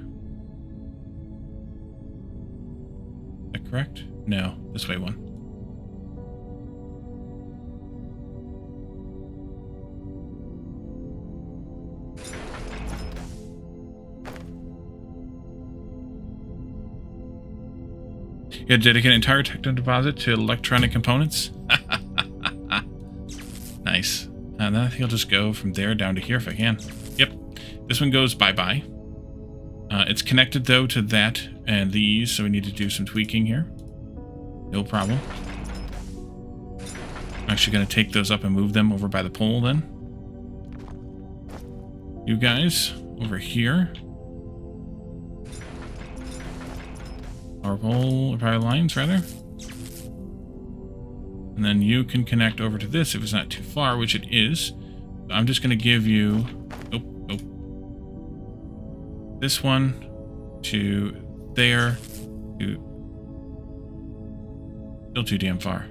Is that correct? No, this way one. You gotta dedicate an entire techno deposit to electronic components? Nice. And then I think I'll just go from there down to here if I can. Yep. This one goes bye-bye. It's connected, though, to that and these, so we need to do some tweaking here. No problem. I'm actually going to take those up and move them over by the pole, then. You guys, over here. Power pole, or power lines, rather. And then you can connect over to this if it's not too far, which it is. I'm just going to give you... this one to there to... Still too damn far.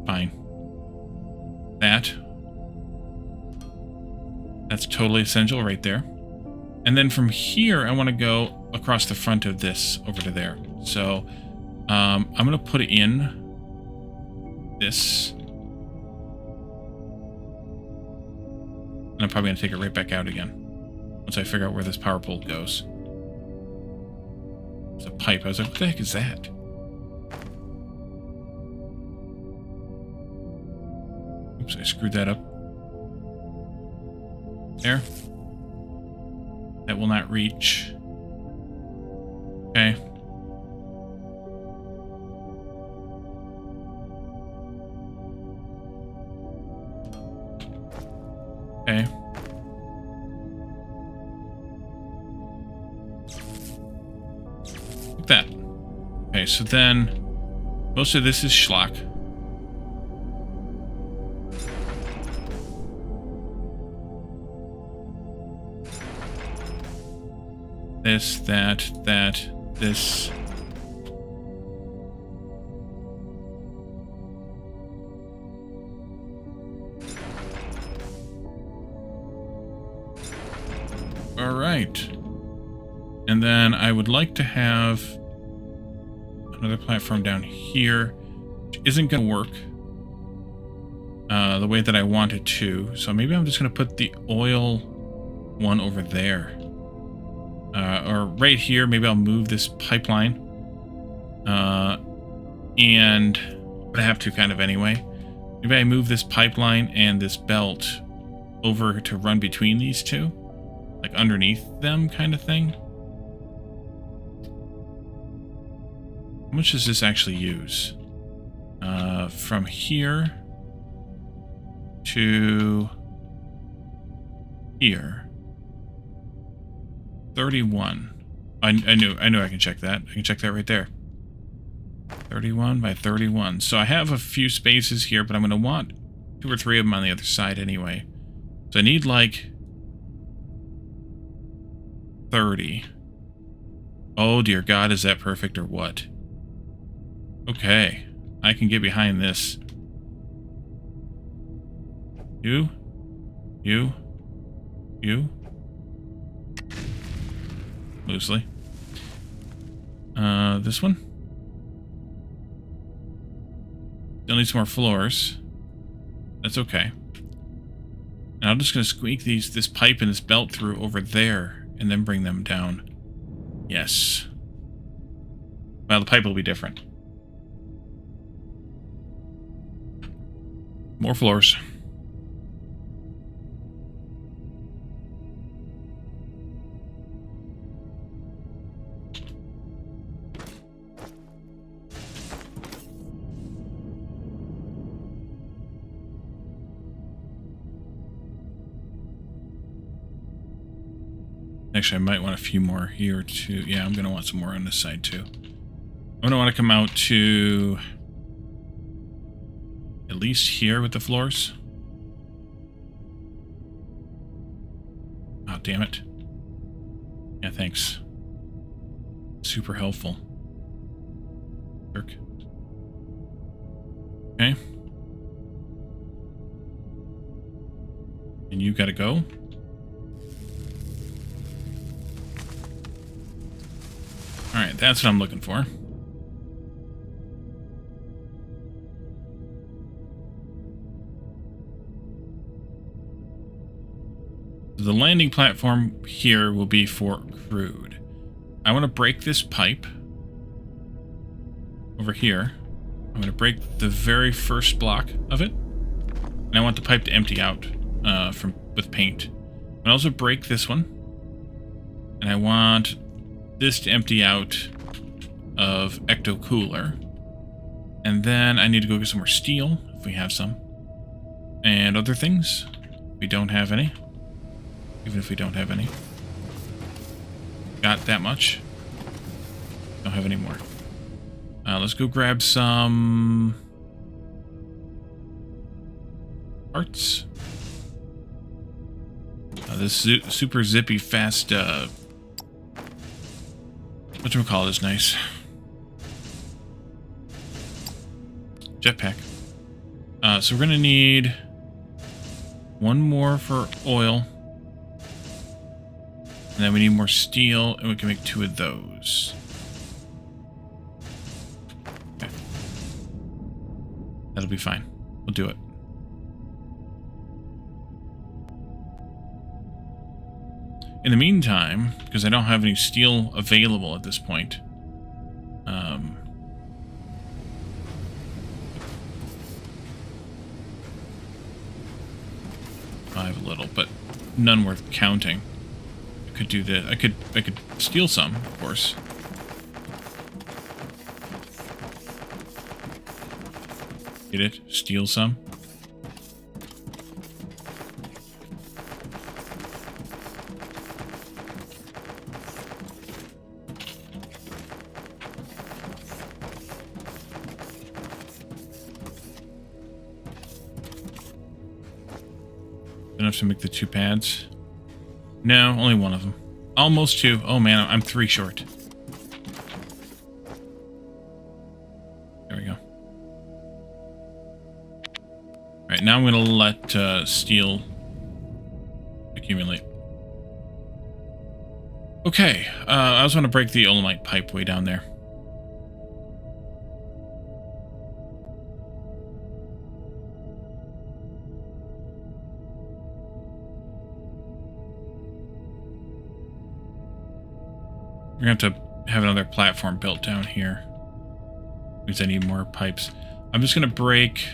Fine. That's totally essential right there. And then from here, I want to go across the front of this over to there. So I'm going to put it in this. And I'm probably going to take it right back out again once I figure out where this power pole goes. There's a pipe. I was like, what the heck is that? Oops, I screwed that up. There. That will not reach. Okay. Okay. Like that. Okay, so then most of this is schlock. This, that, this. All right. And then I would like to have another platform down here, which isn't going to work the way that I want it to. So maybe I'm just going to put the oil one over there. Or right here, maybe I'll move this pipeline. And I have to kind of anyway. Maybe I move this pipeline and this belt over to run between these two. Like underneath them kind of thing. How much does this actually use? From here to here. 31. I knew I can check that. I can check that right there. 31 by 31. So I have a few spaces here, but I'm going to want 2 or 3 of them on the other side anyway. So I need like 30. Oh dear God, is that perfect or what? Okay, I can get behind this. You. Loosely. This one. Still need some more floors. That's okay. Now I'm just going to squeak this pipe and this belt through over there and then bring them down. Yes. Well, the pipe will be different. More floors. Actually, I might want a few more here too. Yeah, I'm going to want some more on this side too. I'm going to want to come out to at least here with the floors. Oh, damn it. Yeah, thanks. Super helpful. Jerk. Okay. And you gotta go. Alright, that's what I'm looking for. The landing platform here will be for crude. I want to break this pipe over here. I'm going to break the very first block of it. And I want the pipe to empty out with paint. I also break this one. And I want this to empty out of ecto cooler. And then I need to go get some more steel, if we have some. And other things. We don't have any. Even if we don't have any. Got that much. Don't have any more. Let's go grab some parts. This super zippy fast whatchamacallit is nice. Jetpack. So we're gonna need one more for oil. And then we need more steel, and we can make 2 of those. Okay. That'll be fine. We'll do it. In the meantime, because I don't have any steel available at this point, survive a little, but none worth counting. I could do this. I could steal some, of course. Get it? Steal some. Enough to make the 2 pads? No, only one of them. Almost 2. Oh man, I'm 3 short. There we go. Alright, now I'm going to let steel accumulate. Okay, I also want to break the olemite pipe way down there. We're going to have to have another platform built down here. Because I need more pipes. I'm just going to break...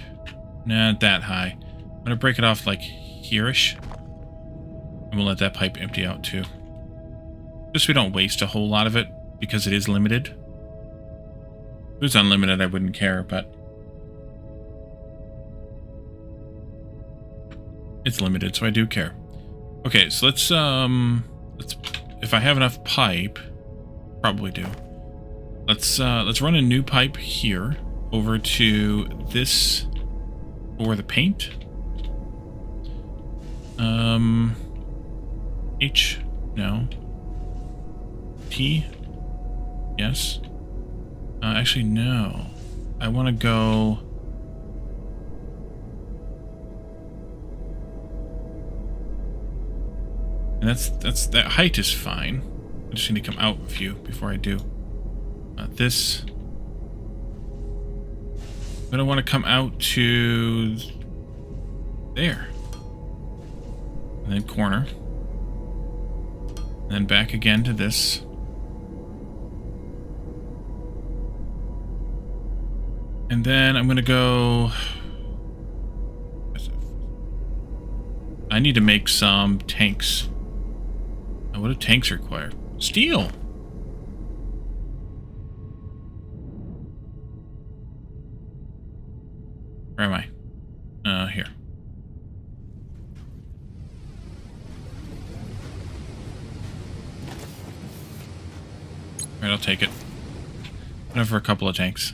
Not that high. I'm going to break it off like here-ish. And we'll let that pipe empty out too. Just so we don't waste a whole lot of it, because it is limited. If it was unlimited, I wouldn't care, but... It's limited, so I do care. Okay, so let's if I have enough pipe... Probably do. Let's run a new pipe here over to this for the paint. H, no. T, yes. Actually, no. I want to go. And that height is fine. I just need to come out a few before I do. This. But I want to come out to there. And then corner. And then back again to this. And then I'm going to go... I need to make some tanks. Now, what do tanks require? Steel! Where am I? Here. Alright, I'll take it. Enough for a couple of tanks.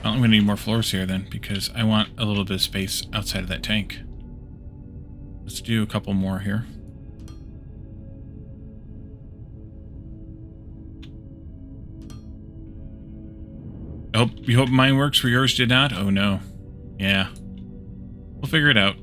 Well, I'm going to need more floors here then, because I want a little bit of space outside of that tank. Let's do a couple more here. You hope mine works where yours did not? Oh no. Yeah. We'll figure it out.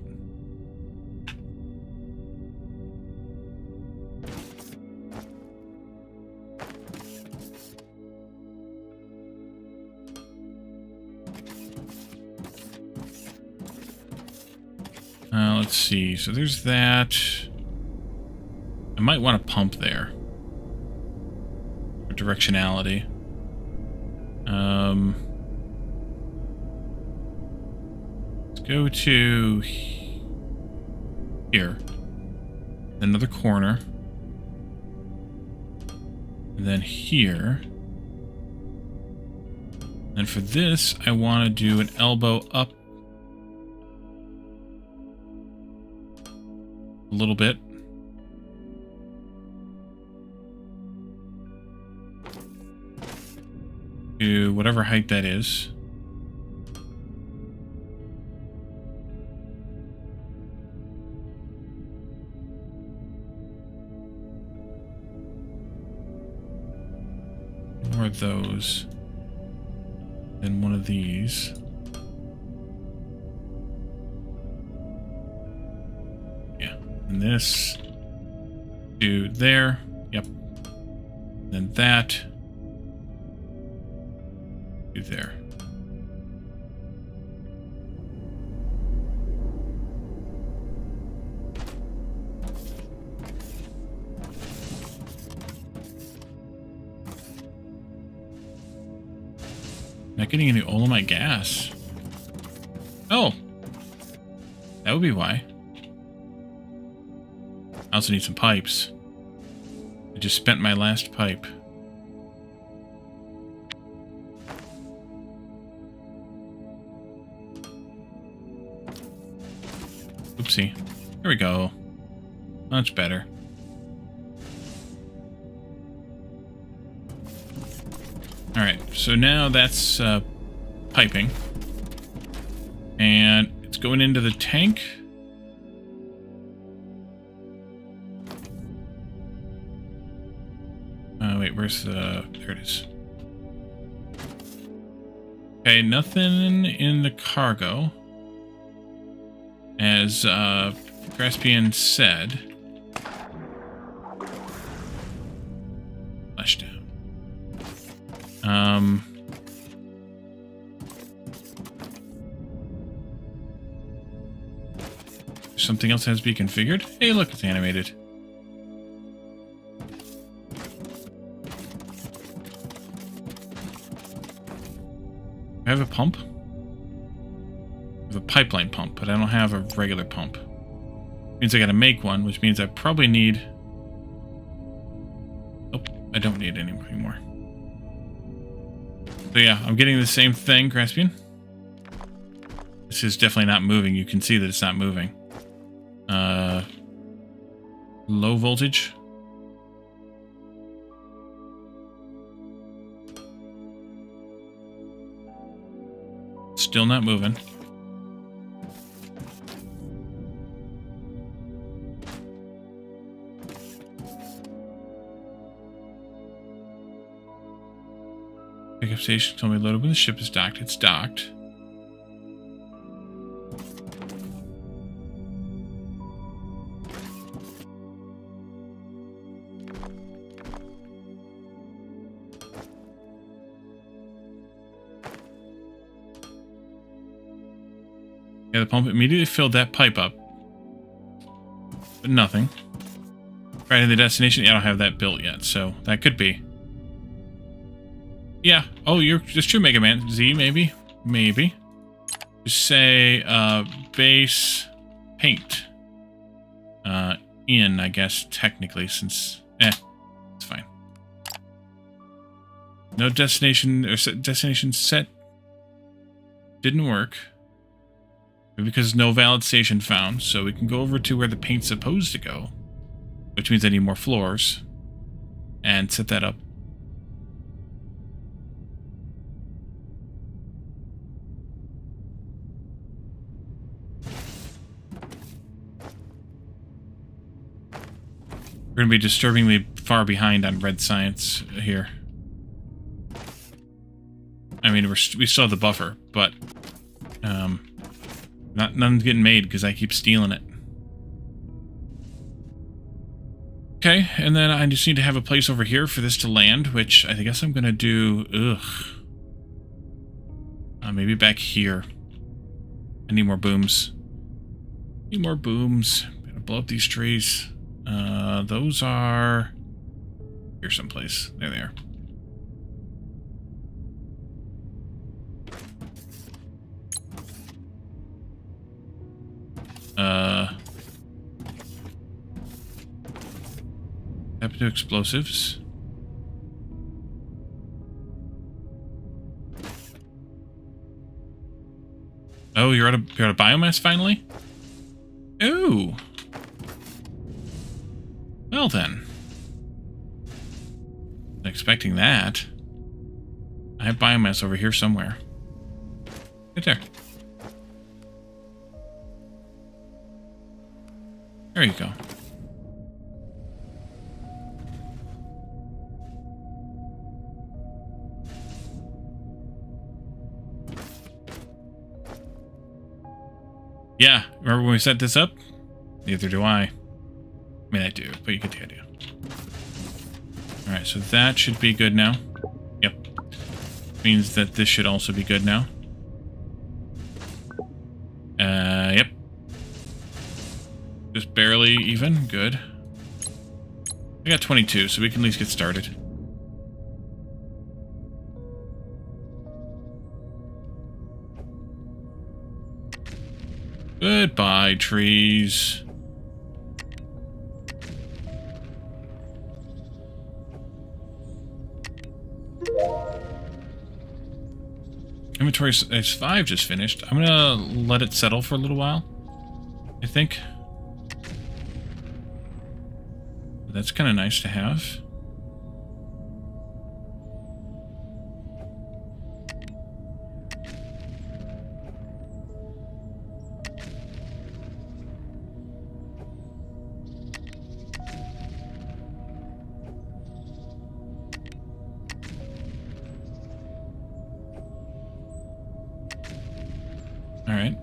Let's see. So there's that. I might want to pump there for directionality. Let's go to here. Another corner. And then here. And for this, I want to do an elbow up a little bit. To whatever height that is. More of those. Then one of these. And this to there. Yep. Then that. there. Not getting any oilomite gas. Oh, that would be why. I also need some pipes. I just spent my last pipe. Oopsie. Here we go. Much better. Alright, so now that's piping. And it's going into the tank. Wait, where's the... There it is. Okay, nothing in the cargo. As Graspian said. Flash down. Something else has to be configured. Hey, look, it's animated. I have a pump. I have a pipeline pump, but I don't have a regular pump. Means I gotta make one, which means I probably need... Oh, I don't need any anymore. So yeah, I'm getting the same thing, Graspian. This is definitely not moving. You can see that it's not moving. Low voltage. Still not moving. Pickup station told me loaded when the ship is docked. It's docked. Yeah, the pump immediately filled that pipe up. But nothing. Right in the destination, yeah, I don't have that built yet, so that could be. Yeah. Oh, that's true, Mega Man. Z, maybe? Maybe. Just say, base paint. In, I guess, technically, since... it's fine. No destination, or destination set. Didn't work. Because no valid station found, so we can go over to where the paint's supposed to go. Which means I need more floors. And set that up. We're going to be disturbingly far behind on red science here. I mean, we still have the buffer, but... none's getting made because I keep stealing it. Okay, and then I just need to have a place over here for this to land, which I guess I'm going to do... maybe back here. I need more booms. Need more booms. Gotta blow up these trees. Those are... Here someplace. There they are. Happen to explosives. Oh, you're out of biomass finally? Ooh. Well then. Not expecting that. I have biomass over here somewhere. Right there. There you go. Yeah, remember when we set this up? Neither do I. I mean, I do, but you get the idea. Alright, so that should be good now. Yep. Means that this should also be good now. Yep. Just barely even. Good. I got 22, so we can at least get started. Goodbye, trees. Inventory is 5 just finished. I'm gonna let it settle for a little while, I think. That's kind of nice to have. Alright.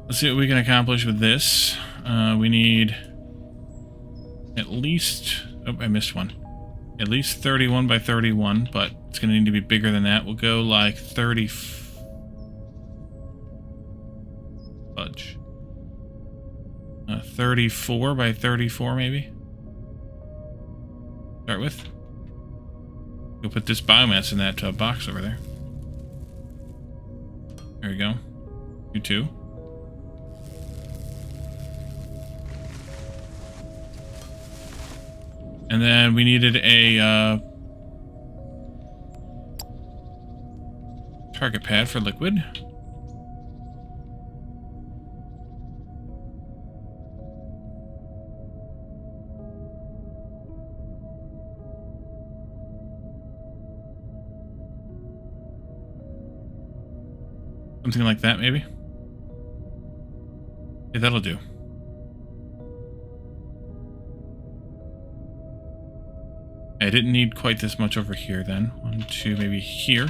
Let's see what we can accomplish with this. We need at least... Oh, I missed one. At least 31 by 31, but it's going to need to be bigger than that. We'll go like 30... Fudge. 34 by 34, maybe? Start with. We'll put this biomass in that box over there. There we go. You too. And then we needed a target pad for liquid. Something like that, maybe? Yeah, that'll do. I didn't need quite this much over here then. 1, 2, maybe here.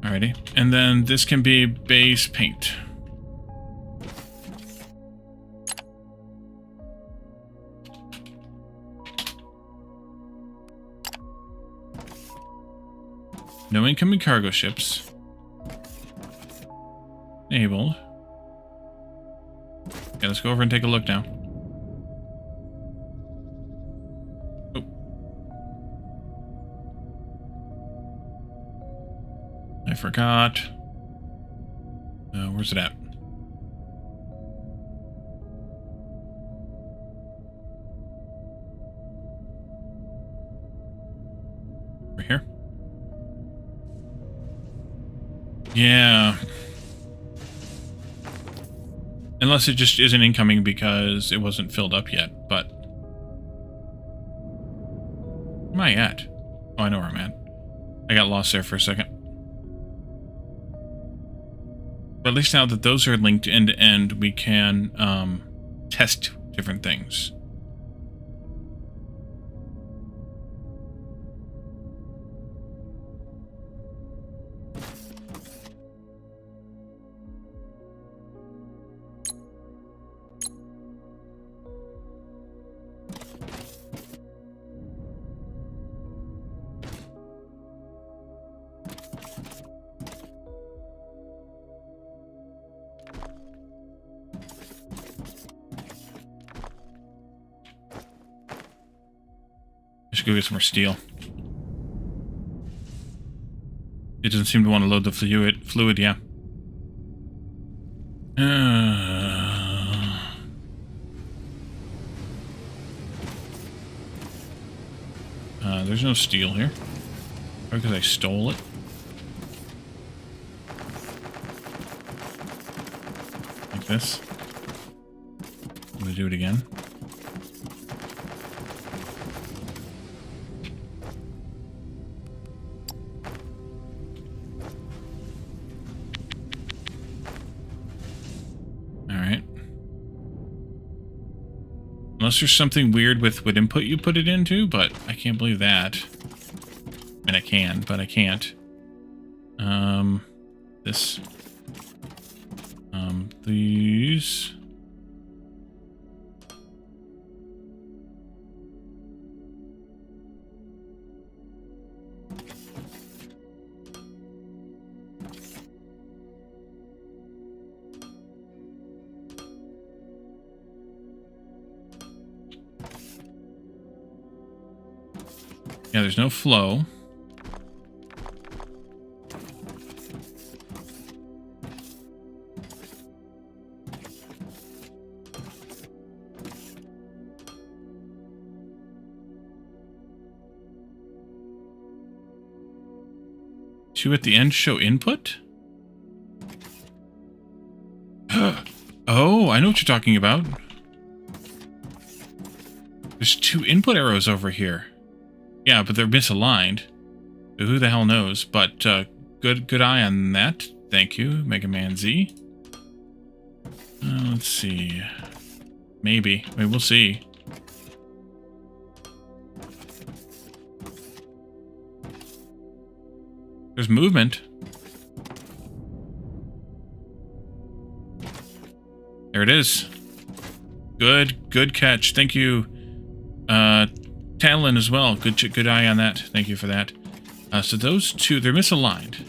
Alrighty. And then this can be base paint. No incoming cargo ships. Enabled. Okay, let's go over and take a look now. Oh. I forgot. Where's it at? Right here. Yeah. Unless it just isn't incoming because it wasn't filled up yet, but... Where am I at? Oh, I know where I'm at. I got lost there for a second. But at least now that those are linked end to end, we can test different things. I should go get some more steel. It doesn't seem to want to load the fluid, yeah. There's no steel here. Because I stole it. Like this. I'm gonna do it again. Unless there's something weird with what input you put it into, but I can't believe that. I mean, I can, but I can't. This. These. Yeah, there's no flow. Two at the end show input? Oh, I know what you're talking about. There's two input arrows over here. Yeah, but they're misaligned. So who the hell knows? But good eye on that. Thank you, Mega Man Z. Let's see. Maybe. I mean, we'll see. There's movement. There it is. Good catch. Thank you. Talon as well. Good eye on that. Thank you for that. So those two, they're misaligned.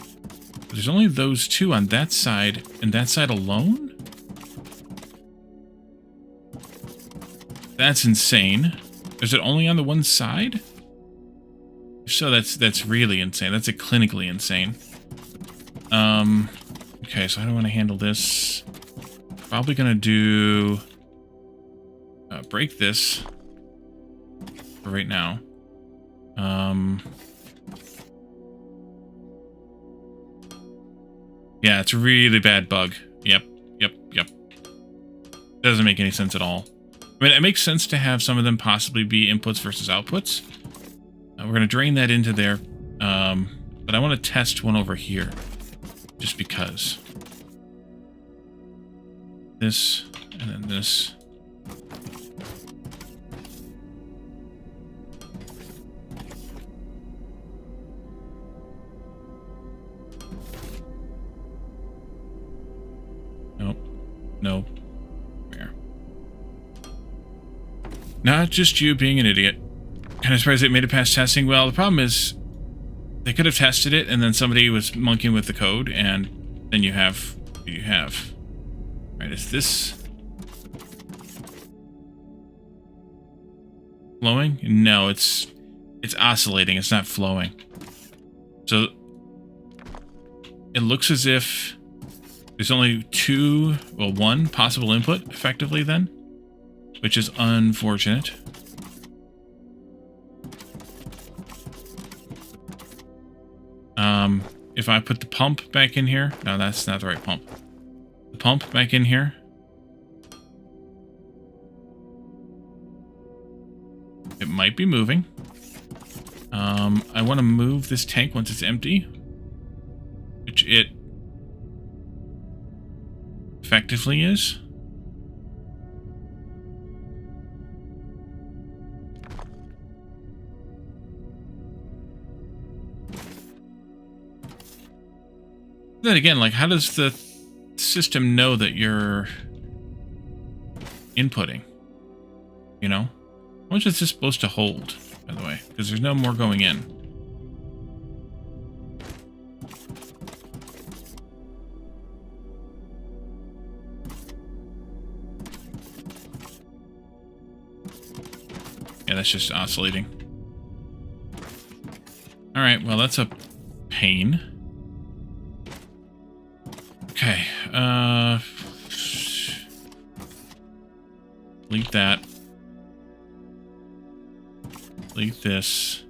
There's only those two on that side, and that side alone? That's insane. Is it only on the one side? If so, that's really insane. That's clinically insane. Okay, so how do I want to handle this? Probably gonna do break this for right now. Yeah, it's a really bad bug. Yep. Doesn't make any sense at all. I mean, it makes sense to have some of them possibly be inputs versus outputs. We're going to drain that into there. But I want to test one over here. Just because. This, and then this. Nope. Where? Not just you being an idiot. Kind of surprised it made it past testing. Well, the problem is they could have tested it and then somebody was monkeying with the code and then you have what you have. Right, is this flowing? No, it's oscillating, it's not flowing. So it looks as if there's only one possible input effectively then, which is unfortunate. If I put the pump back in here, no, that's not the right pump. The pump back in here. It might be moving. I want to move this tank once it's empty, which it effectively is. Then again, like, how does the system know that you're inputting? You know? How much is this supposed to hold, by the way? Because there's no more going in. Yeah, that's just oscillating. Alright, well, that's a pain. Okay, delete that. Delete this.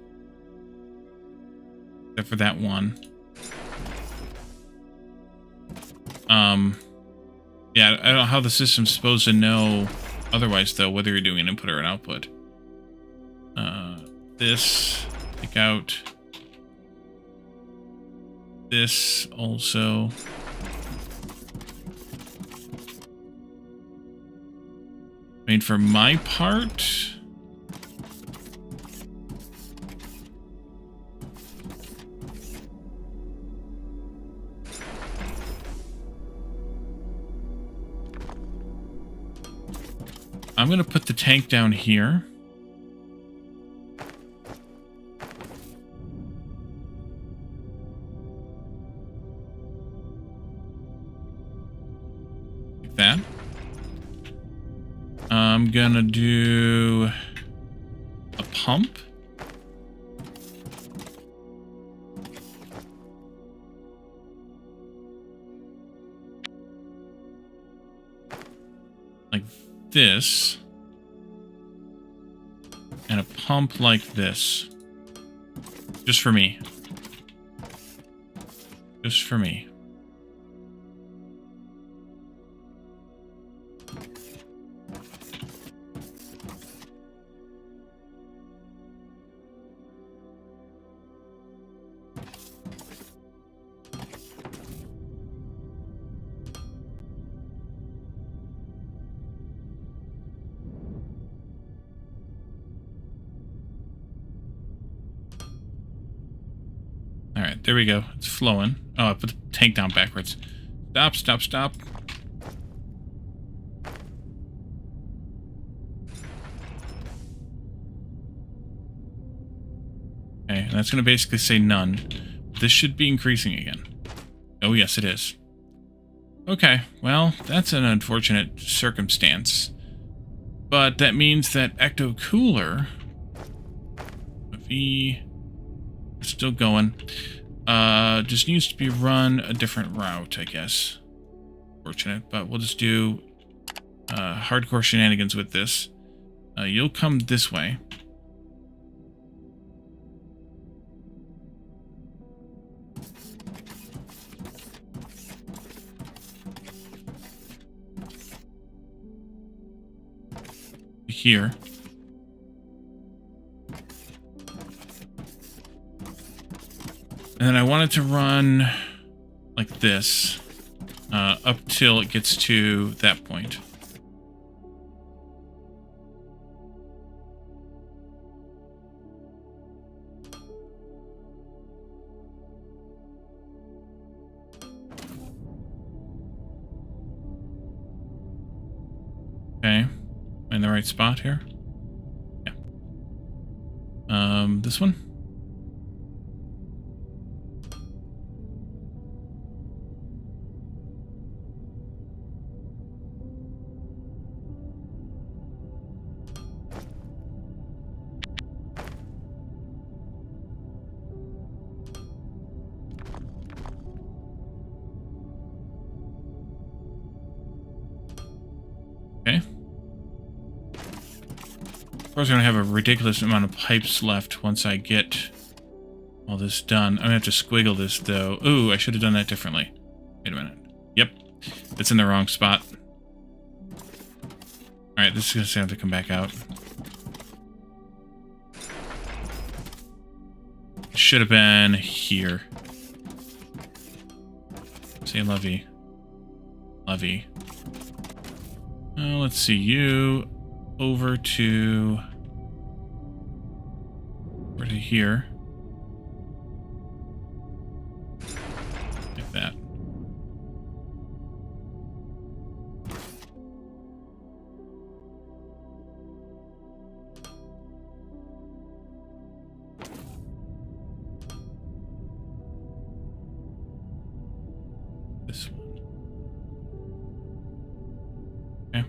Except for that one. Yeah, I don't know how the system's supposed to know otherwise, though, whether you're doing an input or an output. This, take out. This also. I mean, for my part, I'm going to put the tank down here. Like that. I'm going to do a pump. Like this. And a pump like this. Just for me. Just for me. Alright, there we go. It's flowing. Oh, I put the tank down backwards. Stop, stop, stop. Okay, and that's going to basically say none. This should be increasing again. Oh, yes, it is. Okay, well, that's an unfortunate circumstance. But that means that Ecto Cooler... V... Still going. Just needs to be run a different route, I guess. Fortunate, but we'll just do hardcore shenanigans with this. You'll come this way. Here. And then I want it to run like this up till it gets to that point. Okay. Am I in the right spot here? Yeah. This one? Okay. Of course, I'm going to have a ridiculous amount of pipes left once I get all this done. I'm going to have to squiggle this, though. Ooh, I should have done that differently. Wait a minute. Yep. It's in the wrong spot. Alright, this is going to have to come back out. It should have been here. Say lovey. Lovey. Let's see, you over to here. Like that. This one. Okay.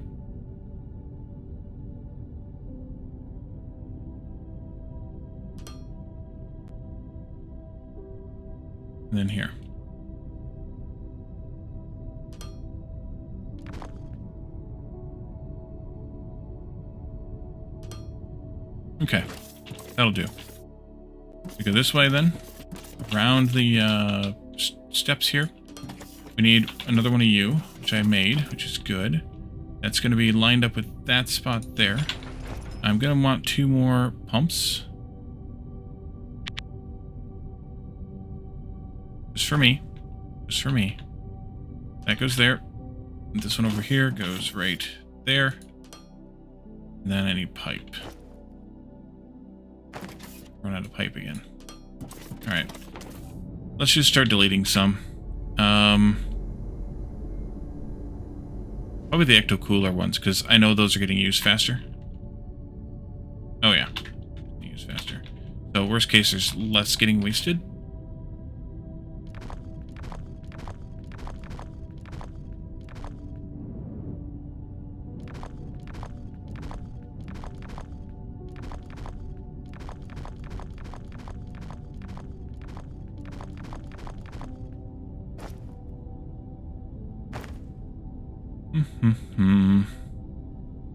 And then here. Okay, that'll do. We go this way then, around the steps here. We need another one of you, which I made, which is good. That's going to be lined up with that spot there. I'm going to want 2 more pumps. Just for me. Just for me. That goes there. And this one over here goes right there. And then I need pipe. Run out of pipe again. Alright. Let's just start deleting some. Probably the ecto-cooler ones, because I know those are getting used faster. Oh yeah, used faster. So worst case, there's less getting wasted.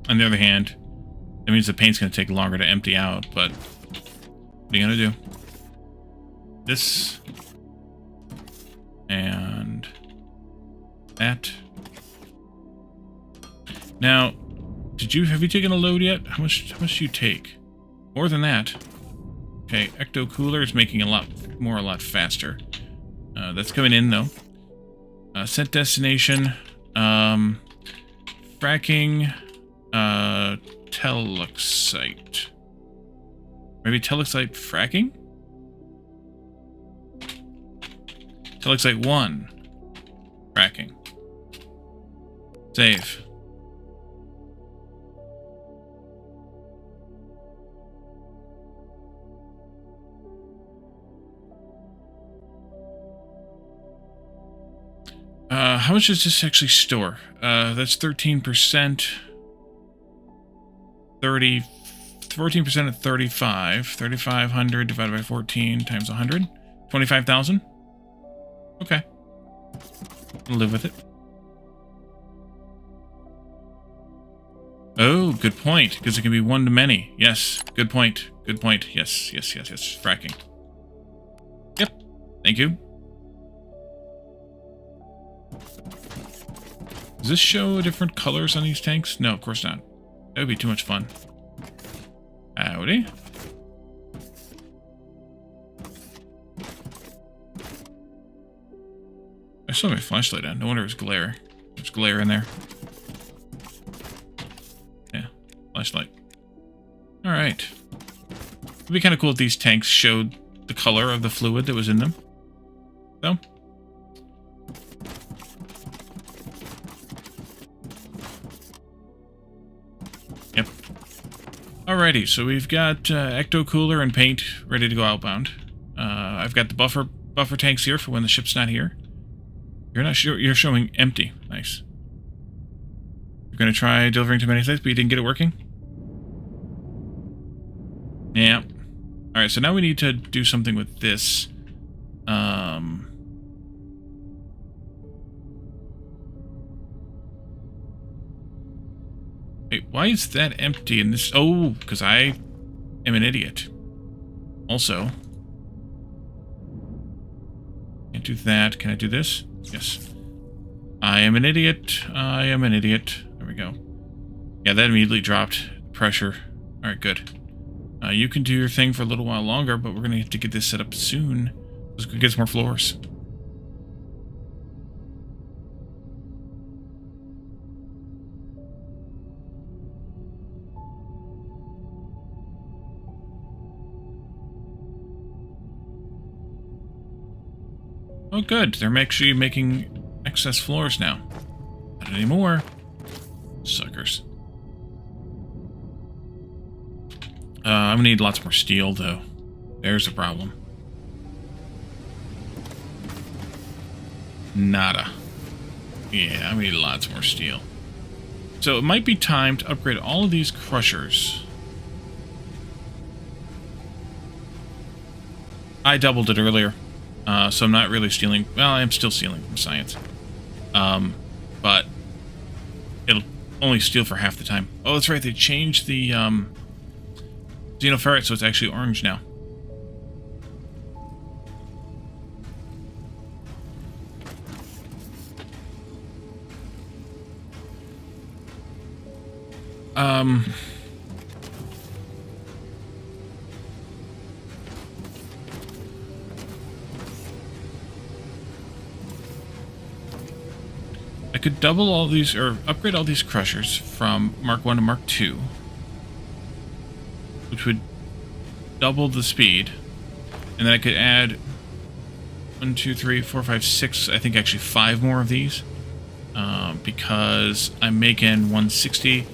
On the other hand, that means the paint's going to take longer to empty out, but what are you going to do? This and that. Now, have you taken a load yet? How much do you take? More than that. Okay, ecto cooler is making a lot faster. That's coming in though. Set destination. Fracking. Telexite. Maybe telexite fracking? Telexite 1. Fracking. Save. How much does this actually store? That's 13%. 14% at 35. 3,500 divided by 14 times 100. 25,000? Okay. I'll live with it. Oh, good point. Because it can be one to many. Yes, good point. Good point. Yes. Fracking. Yep. Thank you. Does this show different colors on these tanks? No, of course not. That would be too much fun. Howdy. I still have my flashlight on. No wonder there's glare. There's glare in there. Yeah, flashlight. Alright. It'd be kind of cool if these tanks showed the color of the fluid that was in them. So. Yep. Alrighty, so we've got ecto cooler and paint ready to go outbound. I've got the buffer tanks here for when the ship's not here. You're not sure. You're showing empty. Nice. You're gonna try delivering to many sites, but you didn't get it working. Yeah. All right. So now we need to do something with this. Wait, why is that empty in this? Oh, because I am an idiot. Also, can't do that. Can I do this? Yes. I am an idiot. I am an idiot. There we go. Yeah, that immediately dropped pressure. All right, good. You can do your thing for a little while longer, but we're going to have to get this set up soon. Let's go get some more floors. Oh, good. They're actually making excess floors now. Not anymore. Suckers. I'm gonna need lots more steel, though. There's a problem. Nada. Yeah, I'm gonna need lots more steel. So it might be time to upgrade all of these crushers. I doubled it earlier. So I'm not really stealing. Well, I am still stealing from science. But it'll only steal for half the time. Oh, that's right. They changed the xenoferrite, so it's actually orange now. I could double all these, or upgrade all these crushers from Mark 1 to Mark 2, which would double the speed, and then I could add 1, 2, 3, 4, 5, 6, I think actually 5 more of these, because I'm making 160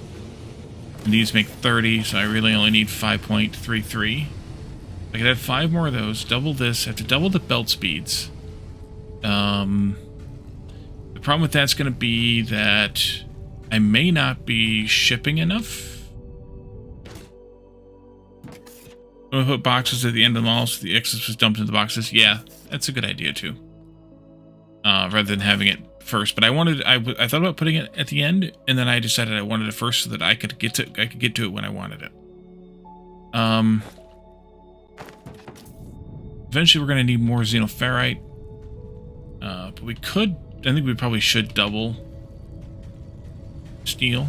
and these make 30, so I really only need 5.33. I could have 5 more of those, double this, I have to double the belt speeds. The problem with that's going to be that I may not be shipping enough. I'm going to put boxes at the end of them all so the excess was dumped into the boxes. Yeah, that's a good idea too. Rather than having it first, but I thought about putting it at the end, and then I decided I wanted it first so that I could get to it when I wanted it. Eventually, we're going to need more xenoferrite, but we could. I think we probably should double steel.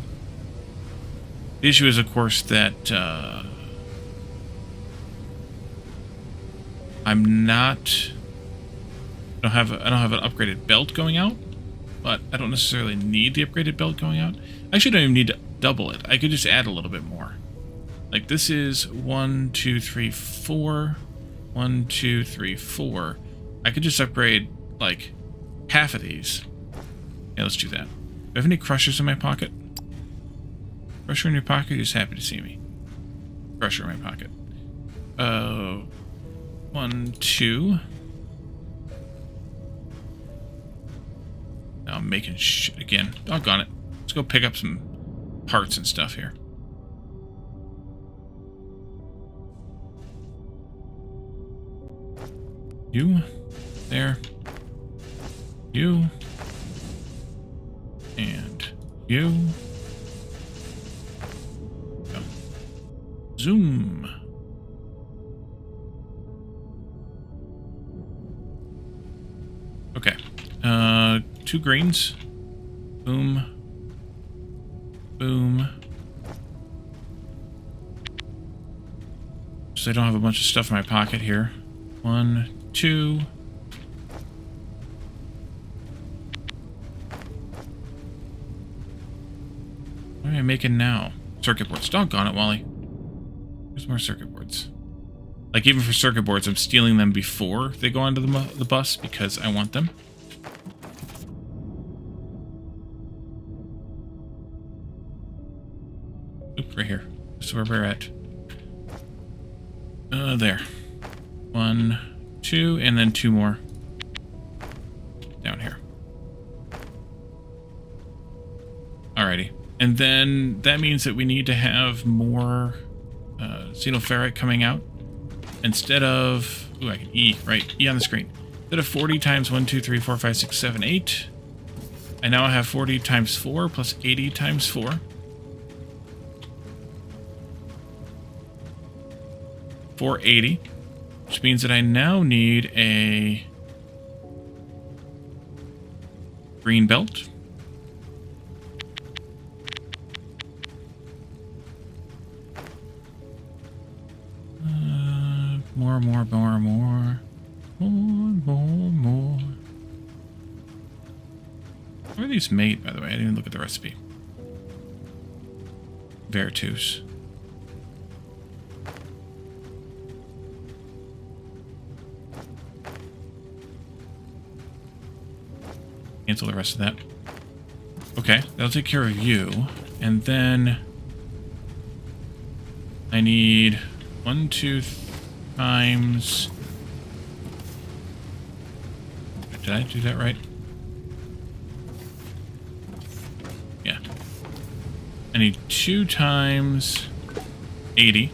The issue is, of course, that I don't have an upgraded belt going out, but I don't necessarily need the upgraded belt going out. I actually don't even need to double it. I could just add a little bit more. Like this is 1, 2, 3, 4. 1, 2, 3, 4. I could just upgrade like half of these. Yeah, let's do that. Do I have any crushers in my pocket? Crusher in your pocket? You're just happy to see me. Crusher in my pocket. 1, 2. Now I'm making shit again. Doggone it. Let's go pick up some parts and stuff here. You. There. You. And you. Go. Zoom. Okay. 2 greens. Boom. Boom. So I don't have a bunch of stuff in my pocket here. 1, 2. What am I making now? Circuit boards. Doggone it, Wally. There's more circuit boards. Like, even for circuit boards, I'm stealing them before they go onto the bus because I want them. Oop, right here. This is where we're at. There. 1, 2, and then 2 more. Down here. Alrighty. And then that means that we need to have more xenoferrite coming out. Instead of... Ooh, I can E, right? E on the screen. Instead of 40 times 1, 2, 3, 4, 5, 6, 7, 8. I now have 40 times 4 plus 80 times 4. 480. Which means that I now need a green belt. More. Where are these made, by the way? I didn't even look at the recipe. Vertus. Cancel the rest of that. Okay, that'll take care of you. And then I need 1, 2 times... Did I do that right? Yeah. I need 2 times 80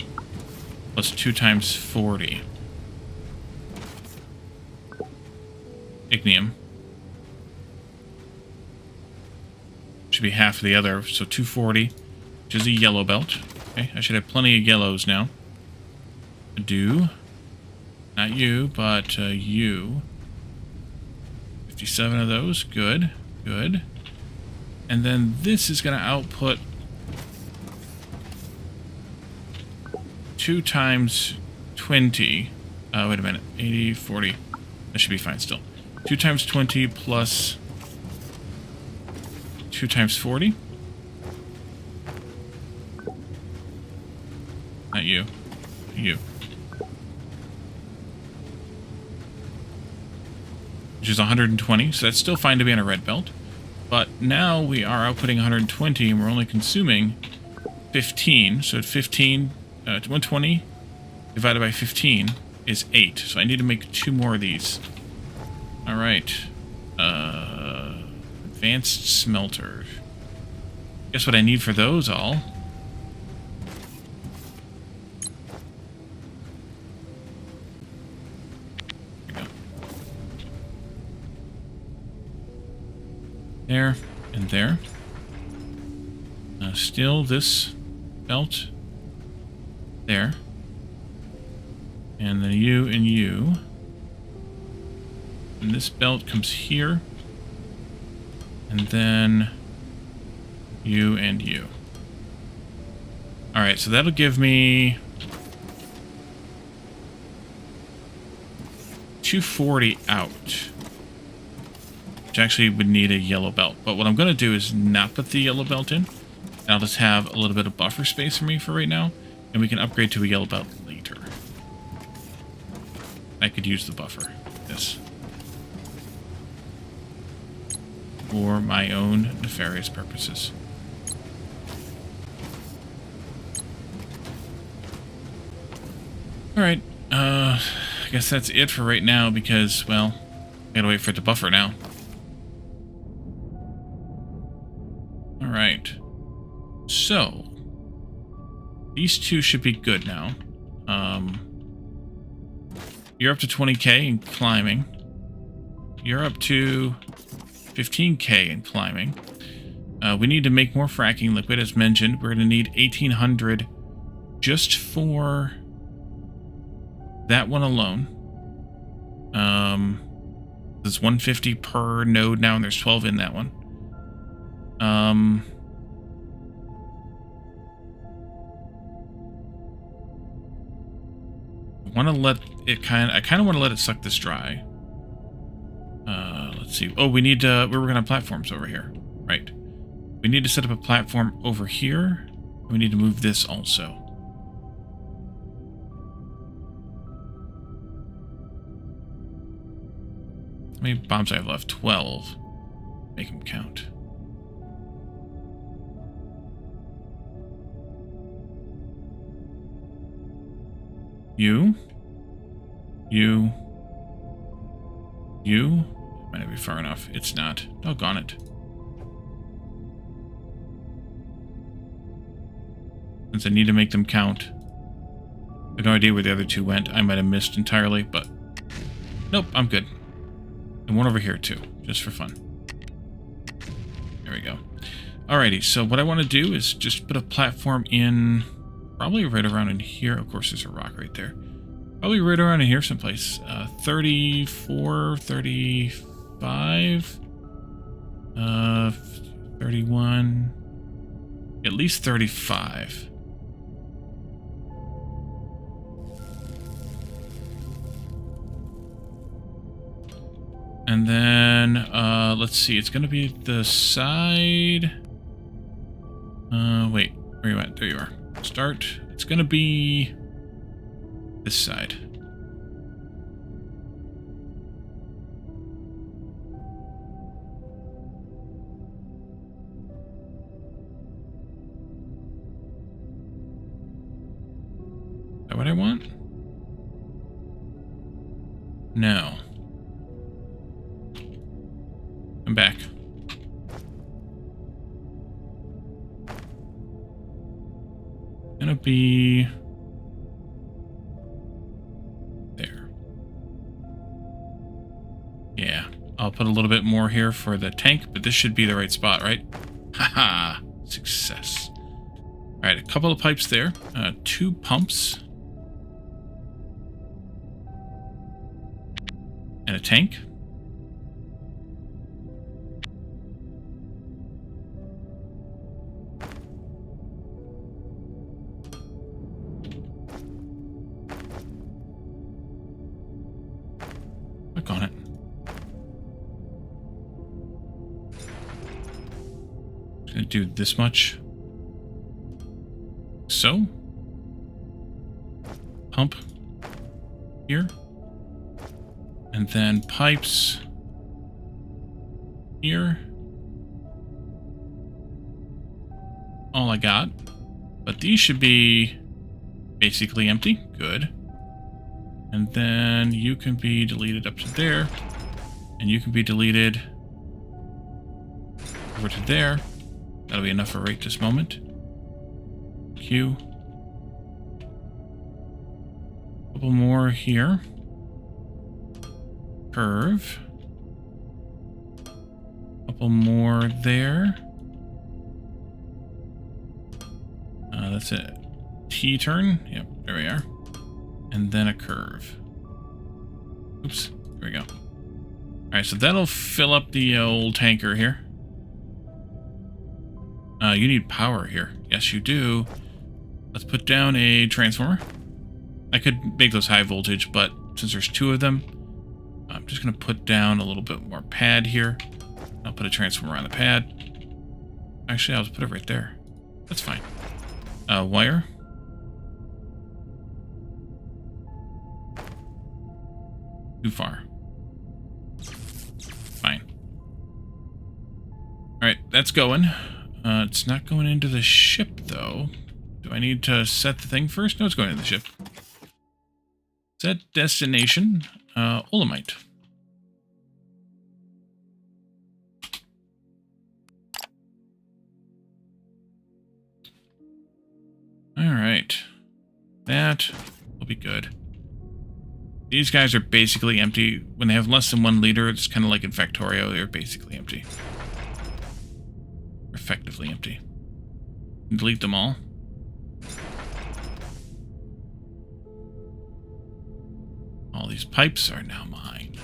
plus 2 times 40. Ignium. Should be half of the other, so 240, which is a yellow belt. Okay, I should have plenty of yellows now. I do. Not you, but you. 57 of those. Good. Good. And then this is going to output 2 times 20. Wait a minute. 80, 40. That should be fine still. 2 times 20 plus 2 times 40. Not you. You. Which is 120, so that's still fine to be on a red belt. But now we are outputting 120 and we're only consuming 15. So at 15, 120 divided by 15 is 8. So I need to make 2 more of these. All right. Advanced smelter. Guess what I need for those all? There and there. Still this belt there. And then you and you. And this belt comes here. And then you and you. Alright, so that'll give me 240 out. Which actually would need a yellow belt. But what I'm going to do is not put the yellow belt in. I'll just have a little bit of buffer space for me for right now. And we can upgrade to a yellow belt later. I could use the buffer. Yes. For my own nefarious purposes. Alright. I guess that's it for right now because, well, I gotta wait for it to buffer now. Alright. So, these two should be good now. You're up to 20k in climbing. You're up to 15k in climbing. We need to make more fracking liquid, as mentioned. We're going to need 1800 just for that one alone. There's 150 per node now, and there's 12 in that one. I kind of want to let it suck this dry. Let's see. Oh, we need we're working on platforms over here. Right. We need to set up a platform over here. We need to move this also. How many bombs I have left? 12. Make them count. You. Might not be far enough. It's not. Doggone it. Since I need to make them count. I have no idea where the other two went. I might have missed entirely, but... Nope, I'm good. And one over here, too. Just for fun. There we go. Alrighty, so what I want to do is just put a platform in... Probably right around in here. Of course, there's a rock right there. Probably right around in here someplace. 34, 35, 31, at least 35. And then, let's see, it's going to be the side... wait, where you at? There you are. Start. It's going to be this side. Is that what I want? No. I'm back. Gonna be there. Yeah, I'll put a little bit more here for the tank, but this should be the right spot, right? Haha, success. All right, a couple of pipes there, 2 pumps, and a tank. On it. Just gonna do this much. So, pump here, and then pipes here, all I got. But these should be basically empty. Good. And then you can be deleted up to there. And you can be deleted over to there. That'll be enough for right this moment. Q. Couple more here. Curve. Couple more there. That's it. T-turn. Yep, there we are. And then a curve. Oops, there we go. Alright, so that'll fill up the old tanker here. You need power here. Yes, you do. Let's put down a transformer. I could make those high voltage, but since there's two of them, I'm just going to put down a little bit more pad here. I'll put a transformer on the pad. Actually, I'll just put it right there. That's fine. Wire. Too far. Fine. Alright, that's going. It's not going into the ship, though. Do I need to set the thing first? No, it's going into the ship. Set destination. Olamite. Alright. That will be good. These guys are basically empty. When they have less than 1 liter, it's kind of like in Factorio, they're basically empty. Effectively empty. Delete them all. All these pipes are now mine.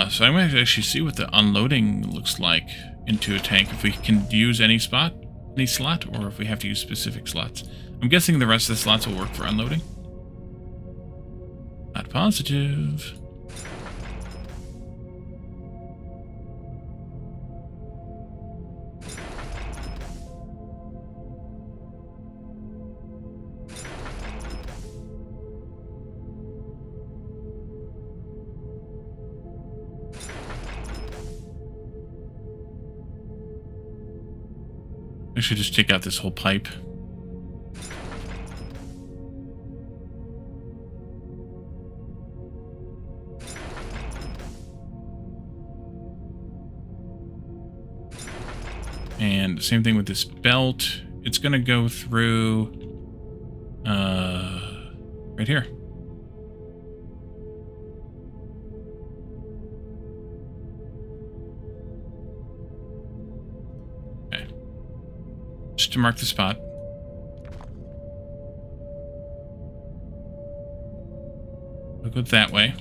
So I'm going to actually see what the unloading looks like into a tank. If we can use any slot, or if we have to use specific slots. I'm guessing the rest of the slots will work for unloading. Not positive. I should just take out this whole pipe. And the same thing with this belt. It's going to go through right here. Okay. Just to mark the spot. We'll go that way.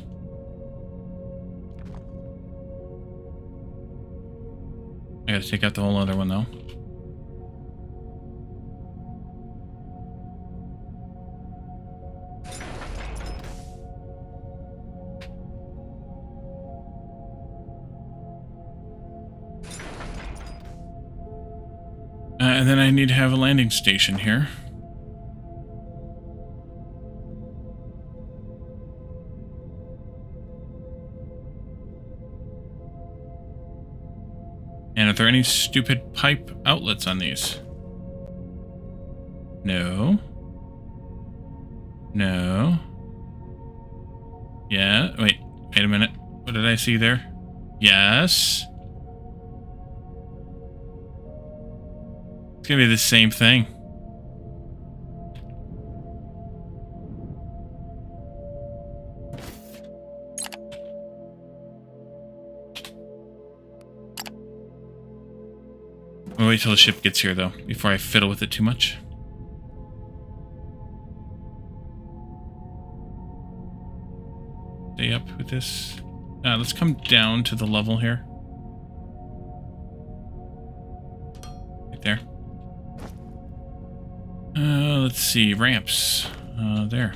I gotta take out the whole other one, though. And then I need to have a landing station here. And are there any stupid pipe outlets on these? No. No. Yeah, wait a minute. What did I see there? Yes. It's gonna be the same thing. I'll wait till the ship gets here, though, before I fiddle with it too much. Stay up with this. Let's come down to the level here. Right there. Let's see. Ramps. There.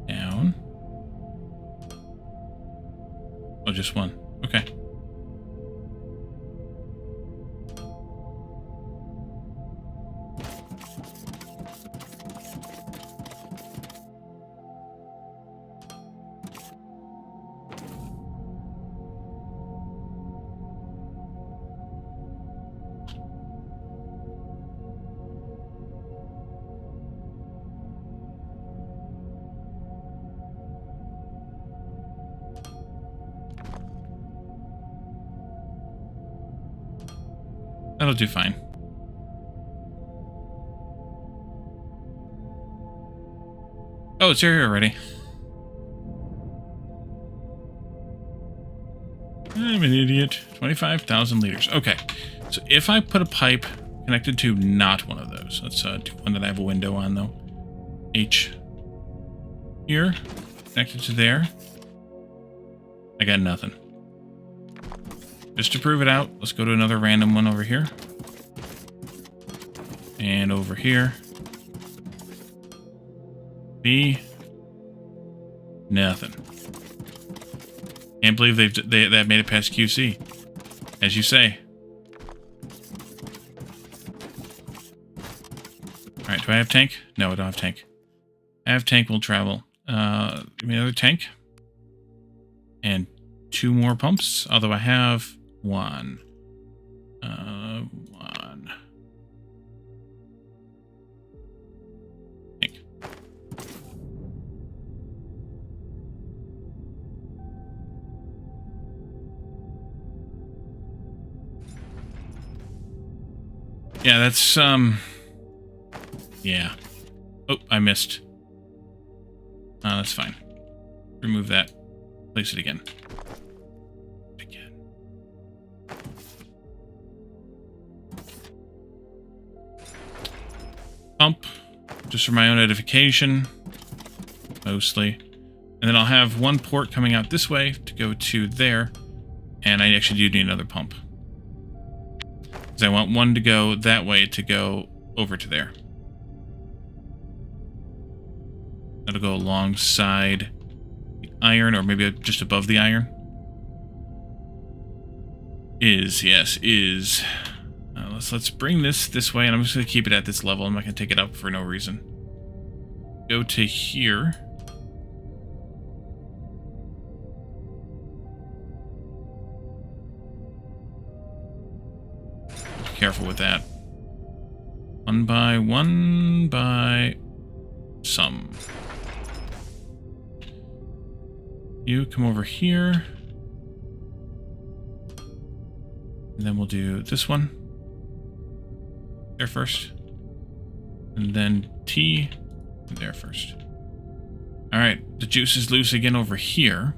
Down. Oh, just one. Okay. That'll do fine. Oh, it's here already. I'm an idiot. 25,000 liters. Okay. So if I put a pipe connected to not one of those. Let's do one that I have a window on, though. H. Here. Connected to there. I got nothing. Just to prove it out, let's go to another random one over here. And over here. B. Nothing. Can't believe they've made it past QC. As you say. Alright, do I have tank? No, I don't have tank. I have tank, will travel. Give me another tank. And 2 more pumps, although I have 1. 1. Tank. Yeah, that's, yeah. Oh, I missed. That's fine. Remove that. Place it again. Pump. Just for my own edification. Mostly. And then I'll have 1 port coming out this way to go to there. And I actually do need another pump. Because I want 1 to go that way to go over to there. That'll go alongside the iron, or maybe just above the iron. Yes, is. Let's bring this way, and I'm just going to keep it at this level. I'm not going to take it up for no reason. Go to here. Be careful with that. 1 by some. You come over here. And then we'll do this one. There first. And then T. There first. Alright, the juice is loose again over here.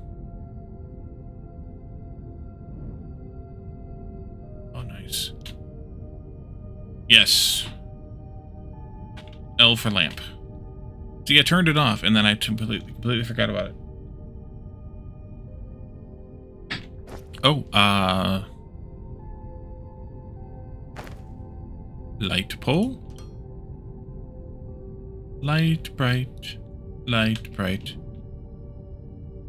Oh, nice. Yes. L for lamp. See, I turned it off, and then I completely forgot about it. Oh, light pole. Light bright, light bright.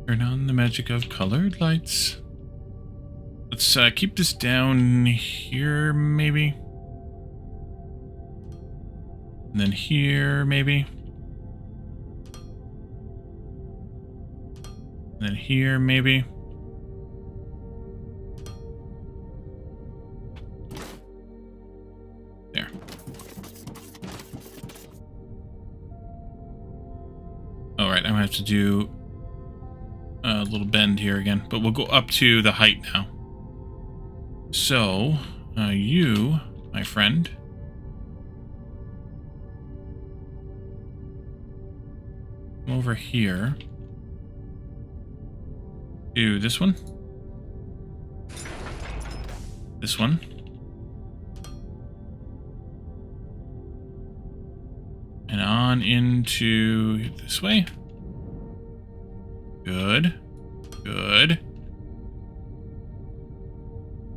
Turn on the magic of colored lights. Let's keep this down here, maybe. And then here, maybe. And then here, maybe. There. Alright, I'm gonna have to do a little bend here again, but we'll go up to the height now. So, you, my friend, come over here. Do this one. This one. And on into this way. Good. Good.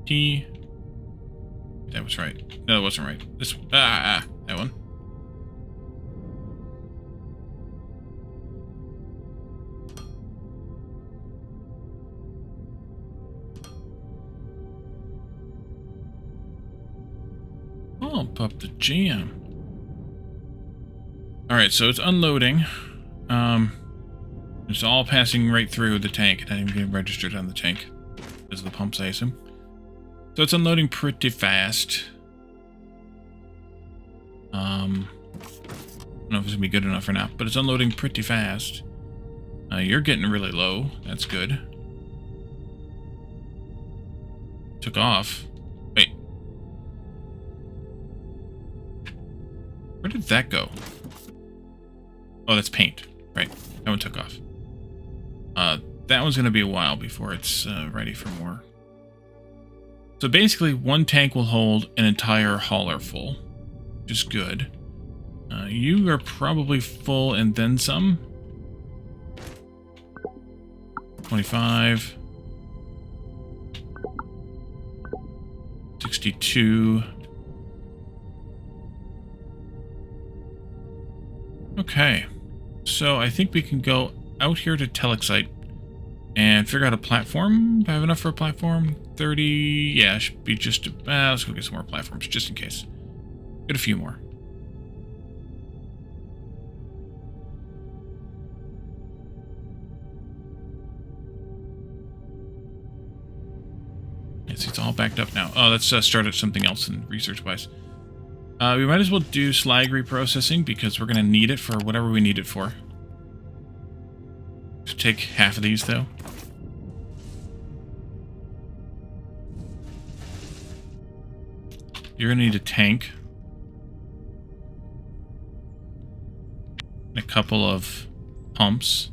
T. That was right. No, that wasn't right. This one. That one. Pump up the jam. Alright, so it's unloading. It's all passing right through the tank. Not even getting registered on the tank. Because of the pumps, I assume. So it's unloading pretty fast. I don't know if it's going to be good enough or not, but it's unloading pretty fast. You're getting really low. That's good. Took off. Wait. Where did that go? Oh, that's paint. Right. That one took off. That one's going to be a while before it's ready for more. So basically, one tank will hold an entire hauler full, which is good. You are probably full and then some. 25. 62. Okay. So I think we can go out here to Telexite and figure out a platform. Do I have enough for a platform? 30. Yeah, should be just... let's go get some more platforms, just in case. Get a few more. Yes, it's all backed up now. Oh, let's start at something else in research-wise. We might as well do slag reprocessing because we're going to need it for whatever we need it for. Take half of these, though. You're going to need a tank. And a couple of pumps.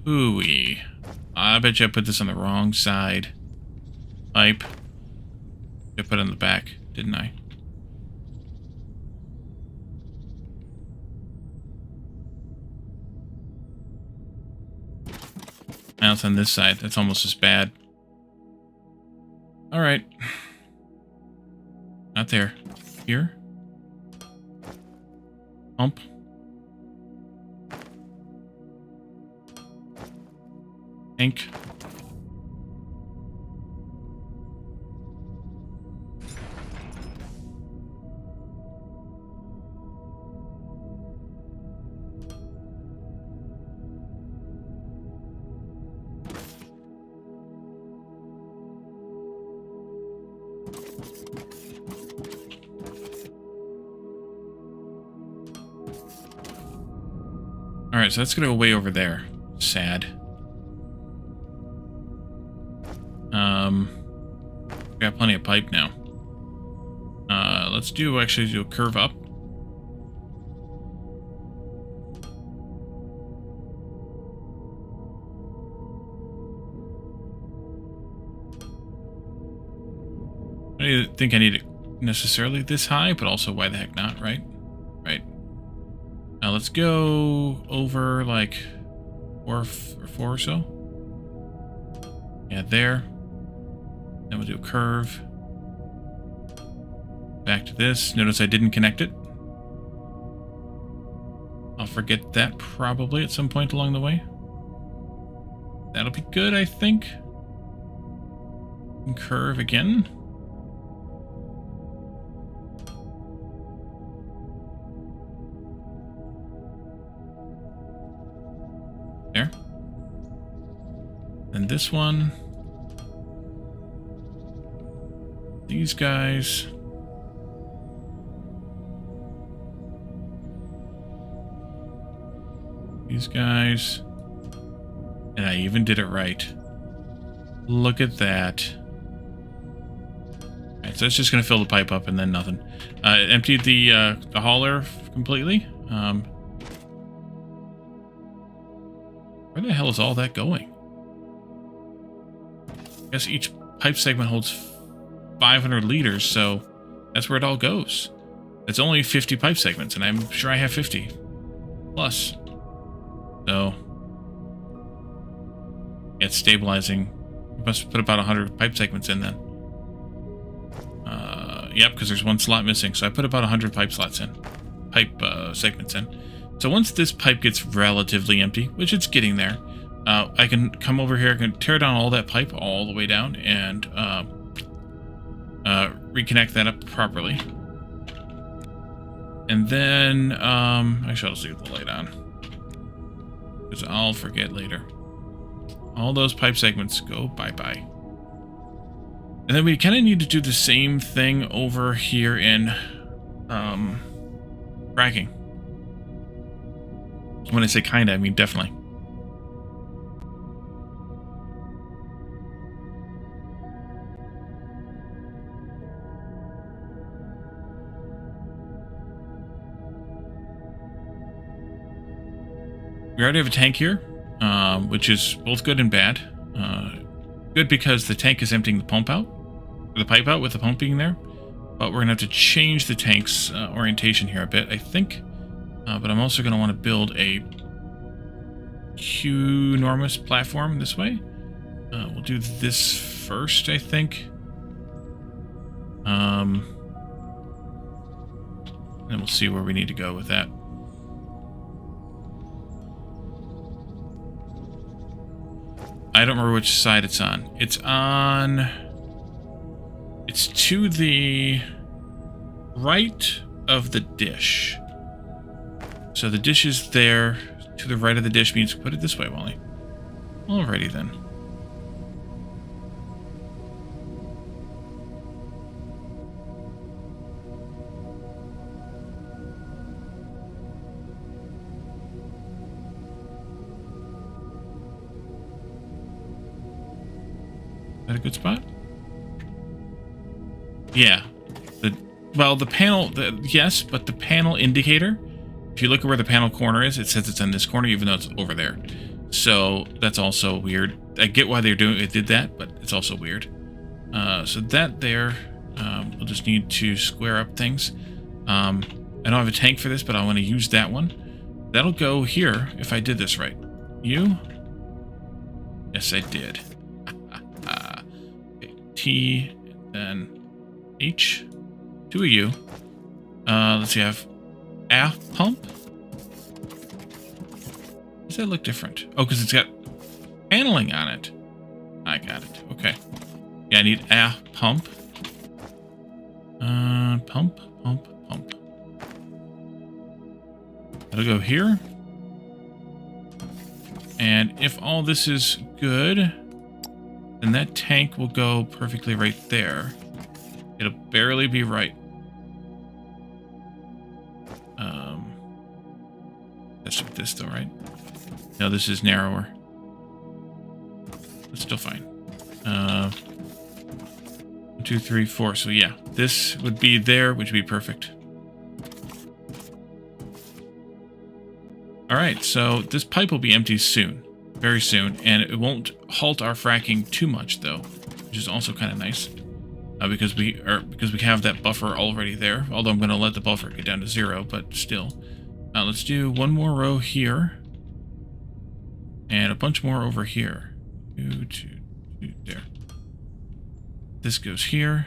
Pooey. I bet you I put this on the wrong side. Pipe. I put it on the back, didn't I? Now it's on this side. That's almost as bad. Alright. Not there. Here. Pump. Tank. Alright, so that's gonna go way over there. Sad. Got plenty of pipe now. Let's actually do a curve up. I don't think I need it necessarily this high, but also why the heck not, right? Right. Now let's go over like four or so. Yeah, there. Then we'll do a curve. Back to this. Notice I didn't connect it. I'll forget that probably at some point along the way. That'll be good, I think. And curve again. There. And this one. These guys. These guys. And I even did it right. Look at that. Alright, so it's just going to fill the pipe up and then nothing. Emptied the hauler completely. Where the hell is all that going? I guess each pipe segment holds 500 liters, so that's where it all goes. It's only 50 pipe segments, and I'm sure I have 50 plus. So it's stabilizing. You must put about 100 pipe segments in then. Yep, because there's one slot missing, so I put about 100 pipe segments in. So once this pipe gets relatively empty, which it's getting there, I can come over here, I can tear down all that pipe all the way down and reconnect that up properly. And then, actually I'll just leave the light on, because I'll forget later. All those pipe segments go bye-bye. And then we kind of need to do the same thing over here in fracking. When I say kinda, I mean definitely. We already have a tank here, which is both good and bad. Good because the tank is emptying the pipe out with the pump being there. But we're going to have to change the tank's orientation here a bit, I think. But I'm also going to want to build a enormous platform this way. We'll do this first, I think. And we'll see where we need to go with that. I don't remember which side it's on. It's to the right of the dish. So the dish is there. To the right of the dish means put it this way, Wally. Alrighty then. Is that a good spot? Yeah. The panel, yes, but the panel indicator, if you look at where the panel corner is, it says it's on this corner, even though it's over there. So that's also weird. I get why they did that, but it's also weird. So that there, we'll just need to square up things. I don't have a tank for this, but I want to use that one. That'll go here if I did this right. You? Yes, I did. Okay, T, and then H. Two of you. Let's see, I have a pump. Does that look different? Oh, because it's got paneling on it. I got it. Okay. Yeah, I need a pump. Pump. That'll go here. And if all this is good, then that tank will go perfectly right there. It'll barely be right. That's with this though, right? No, this is narrower. That's still fine. 1, 2, 3, 4. So yeah, this would be there, which would be perfect. All right, so this pipe will be empty soon, very soon, and it won't halt our fracking too much though, which is also kind of nice. Because we have that buffer already there. Although I'm going to let the buffer get down to 0, but still. Let's do one more row here, and a bunch more over here. 2, 2, 2, there. This goes here.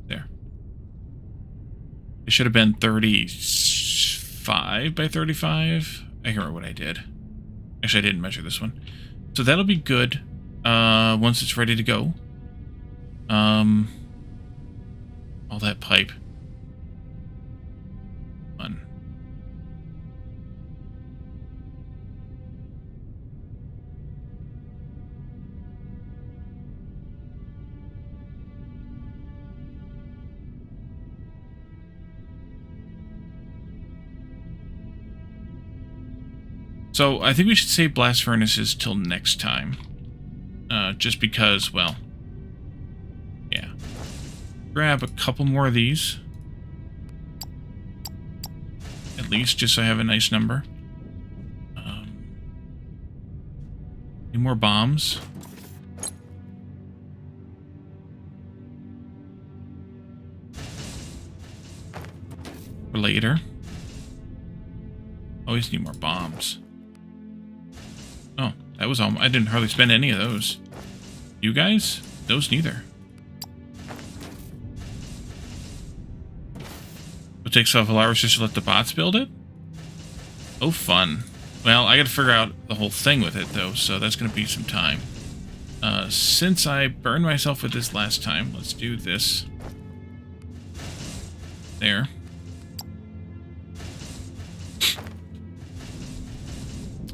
There. It should have been 35 by 35. I can't remember what I did. Actually, I didn't measure this one. So that'll be good once it's ready to go. All that pipe. Fun. So I think we should save blast furnaces till next time. Just because, well, yeah. Grab a couple more of these. At least, just so I have a nice number. Need more bombs. For later. Always need more bombs. Oh, that was all. I didn't hardly spend any of those. You guys? Those neither. It takes several hours just to let the bots build it? Oh, fun. Well, I gotta figure out the whole thing with it, though, so that's gonna be some time. Since I burned myself with this last time, let's do this. There.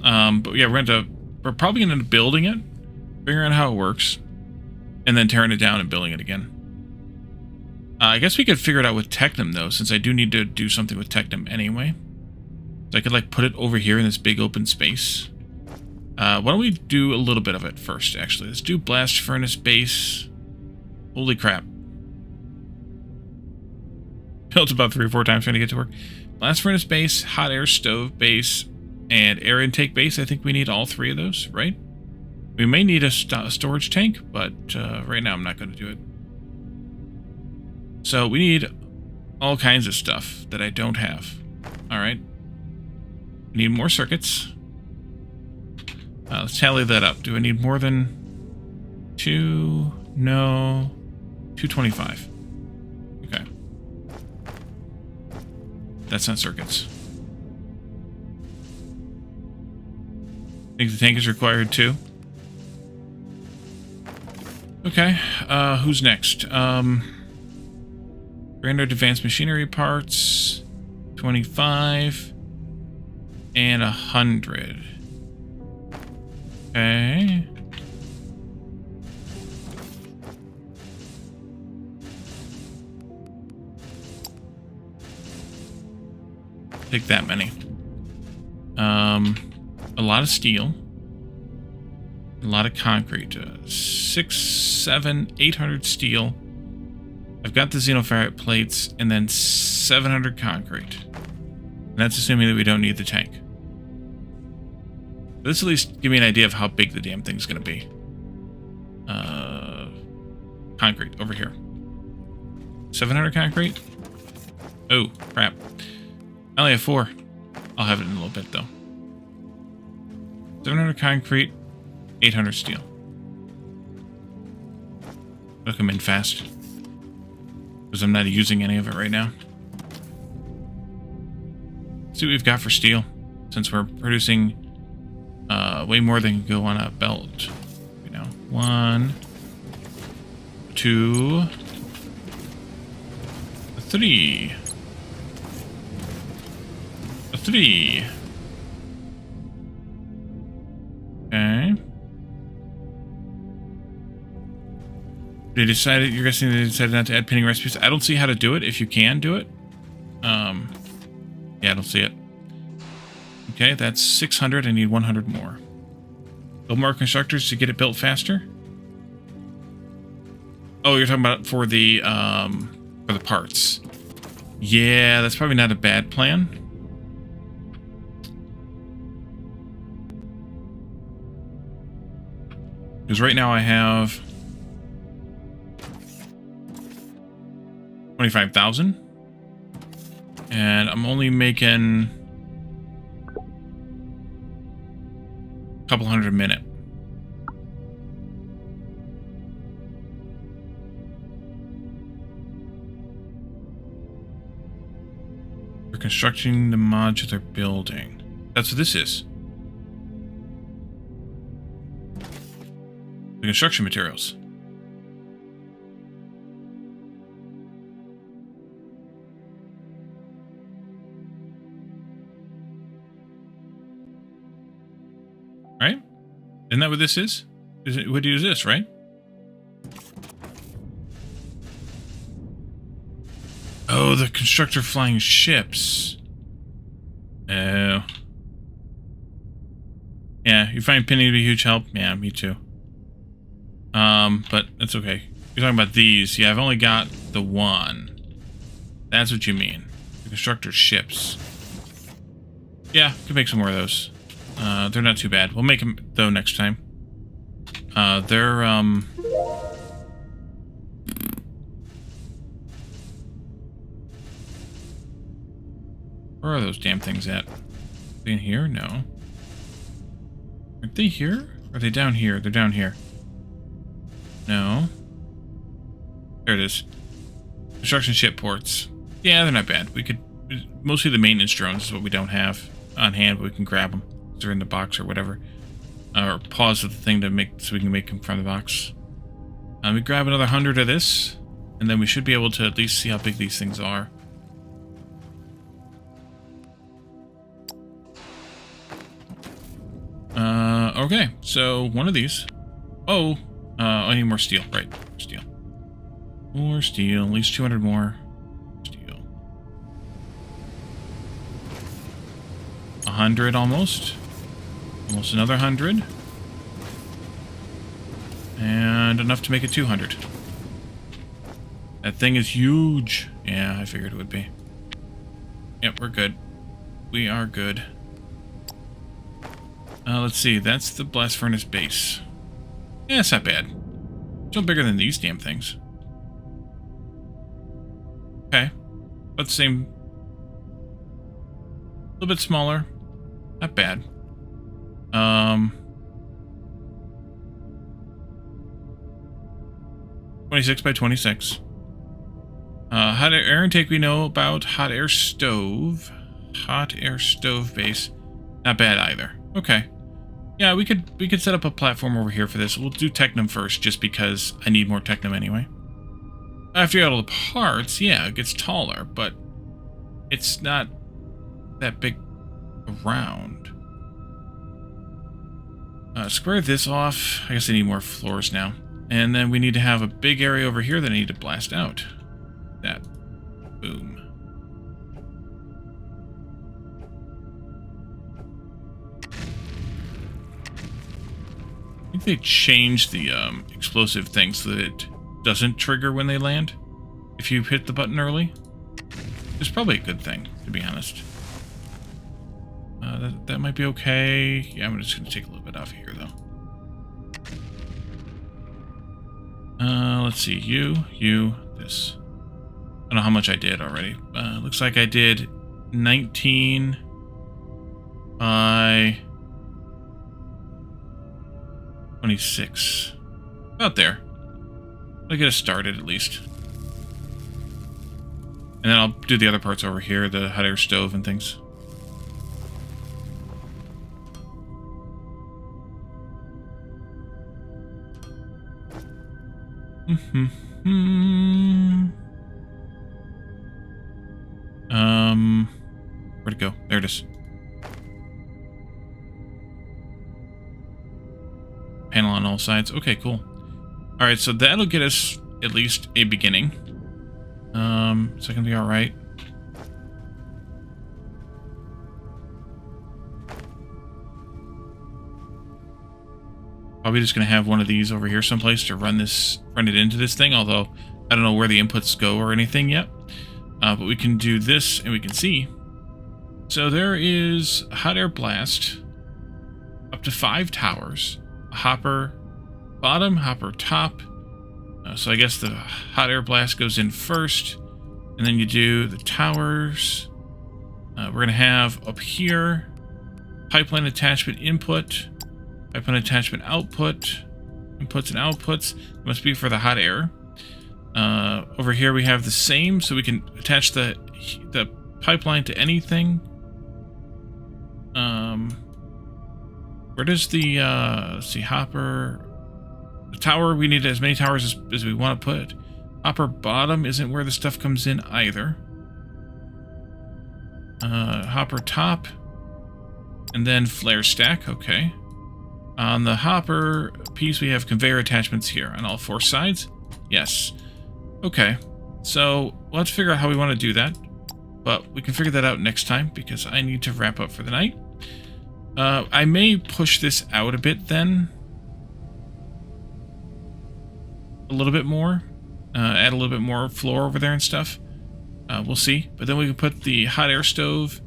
But yeah, we're probably gonna end up building it, figuring out how it works, and then tearing it down and building it again. I guess we could figure it out with Technum, though, since I do need to do something with Technum anyway. So I could, like, put it over here in this big open space. Why don't we do a little bit of it first, actually. Let's do blast furnace base. Holy crap. built about 3 or 4 times trying to get to work. Blast furnace base, hot air stove base, and air intake base. I think we need all 3 of those, right? We may need a storage tank, but right now I'm not going to do it. So we need all kinds of stuff that I don't have. All right. We need more circuits. Let's tally that up. Do I need more than 2? No. 225. Okay. That's not circuits. I think the tank is required too. Okay. Who's next? Standard advanced machinery parts. 25. And 100. Okay. Take that many. A lot of steel. A lot of concrete. 6, 7, 800 steel. I've got the xenoferrite plates, and then 700 concrete. And that's assuming that we don't need the tank. This at least give me an idea of how big the damn thing's going to be. Concrete, over here. 700 concrete? Oh, crap. I only have 4. I'll have it in a little bit, though. 700 concrete, 800 steel. It'll come in fast. Because I'm not using any of it right now. Let's see what we've got for steel. Since we're producing way more than can go on a belt. You know, 1, 2, 3. 3. Okay. They decided, you're guessing they decided not to add pinning recipes. I don't see how to do it if you can do it. Yeah, I don't see it. Okay, that's 600. I need 100 more. Build more constructors to get it built faster. Oh, you're talking about for the parts. Yeah, that's probably not a bad plan. Because right now I have 25,000. And I'm only making a couple hundred a minute. We're constructing the modular building. That's what this is. The construction materials. Right? Isn't that what this is? What is this, right? Oh, the constructor flying ships. Oh. Yeah, you find pinning to be a huge help? Yeah, me too. But that's okay. You're talking about these. Yeah, I've only got the one. That's what you mean. The constructor ships. Yeah, could make some more of those. They're not too bad. We'll make them, though, next time. They're, where are those damn things at? Are they in here? No. Aren't they here? Or are they down here? They're down here. No. There it is. Construction ship ports. Yeah, they're not bad. We could... Mostly the maintenance drones is what we don't have on hand, but we can grab them. They're in the box or whatever. Or pause the thing to make... So we can make them from the box. We grab another 100 of this. And then we should be able to at least see how big these things are. Okay, so one of these. Oh, I need more steel. Right, steel. More steel, at least 200 more. Steel. 100 almost. Almost another 100. And enough to make it 200. That thing is huge. Yeah, I figured it would be. Yep, we're good. We are good. Let's see. That's the blast furnace base. Yeah, it's not bad. Still bigger than these damn things. Okay. About the same. A little bit smaller. Not bad. 26 by 26. Hot air intake we know about. Hot air stove. Hot air stove base. Not bad either. Okay. Yeah, we could set up a platform over here for this. We'll do Technum first, just because I need more Technum anyway. After you get all the parts, yeah, it gets taller, but it's not that big around. Square this off. I guess I need more floors now. And then we need to have a big area over here that I need to blast out. That. Boom. I think they changed the explosive thing so that it doesn't trigger when they land if you hit the button early. It's probably a good thing, to be honest. That might be okay. Yeah, I'm just going to take a little bit off of here, though. Let's see. You, this. I don't know how much I did already. Looks like I did 19 by 26. About there. I'll get us started, at least. And then I'll do the other parts over here, the hot air stove and things. Where'd it go? There it is. Panel on all sides. Okay, cool. Alright, so that'll get us at least a beginning. Is that gonna be alright? Probably just gonna have one of these over here someplace to run it into this thing, although I don't know where the inputs go or anything yet. But we can do this and we can see. So there is a hot air blast, up to 5 towers, a hopper bottom, hopper top. So I guess the hot air blast goes in first, and then you do the towers. We're going to have up here, pipeline attachment input, pipeline attachment output, inputs and outputs. It must be for the hot air. Over here we have the same, so we can attach the pipeline to anything. Where does the let's see, hopper, the tower, we need as many towers as we want to put. Hopper bottom isn't where the stuff comes in either. Hopper top, and then flare stack. Okay. On the hopper piece, we have conveyor attachments here on all 4 sides. Yes. Okay. So we'll have to figure out how we want to do that, but we can figure that out next time because I need to wrap up for the night. I may push this out a bit then. A little bit more. Add a little bit more floor over there and stuff. We'll see. But then we can put the hot air stove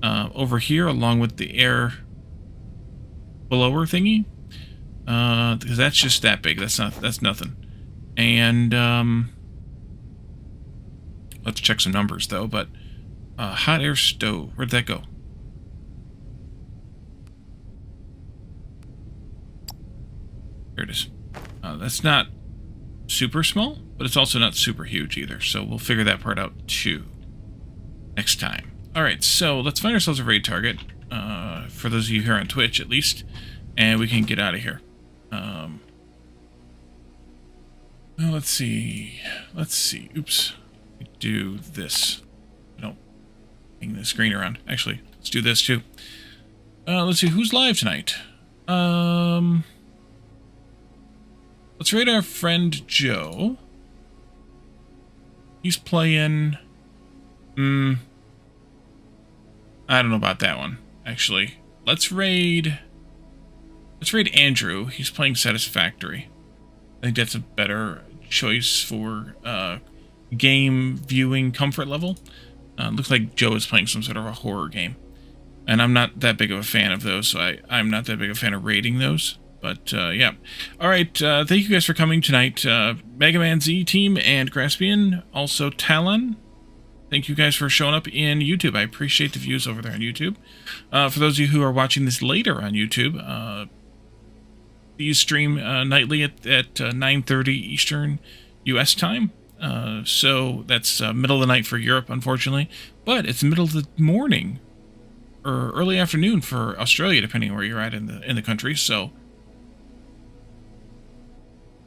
over here along with the air blower thingy. Because that's just that big. That's nothing. And let's check some numbers though. But hot air stove, where'd that go? Here it is. That's not super small, but it's also not super huge either. So we'll figure that part out too next time. All right, so let's find ourselves a raid target. For those of you here on Twitch, at least, and we can get out of here. Well, let's see. Oops. We do this. Don't hang the screen around. Actually, let's do this too. Let's see who's live tonight. Let's raid our friend Joe. He's playing. I don't know about that one, actually. Let's raid Andrew. He's playing Satisfactory. I think that's a better choice for game viewing comfort level. Looks like Joe is playing some sort of a horror game. And I'm not that big of a fan of those, so I'm not that big of a fan of rating those. But, yeah. All right, thank you guys for coming tonight. Mega Man Z Team and Graspian, also Talon. Thank you guys for showing up in YouTube. I appreciate the views over there on YouTube. For those of you who are watching this later on YouTube, these stream nightly at 9:30 Eastern U.S. time. So that's middle of the night for Europe, unfortunately. But it's middle of the morning or early afternoon for Australia, depending on where you're at in the country. So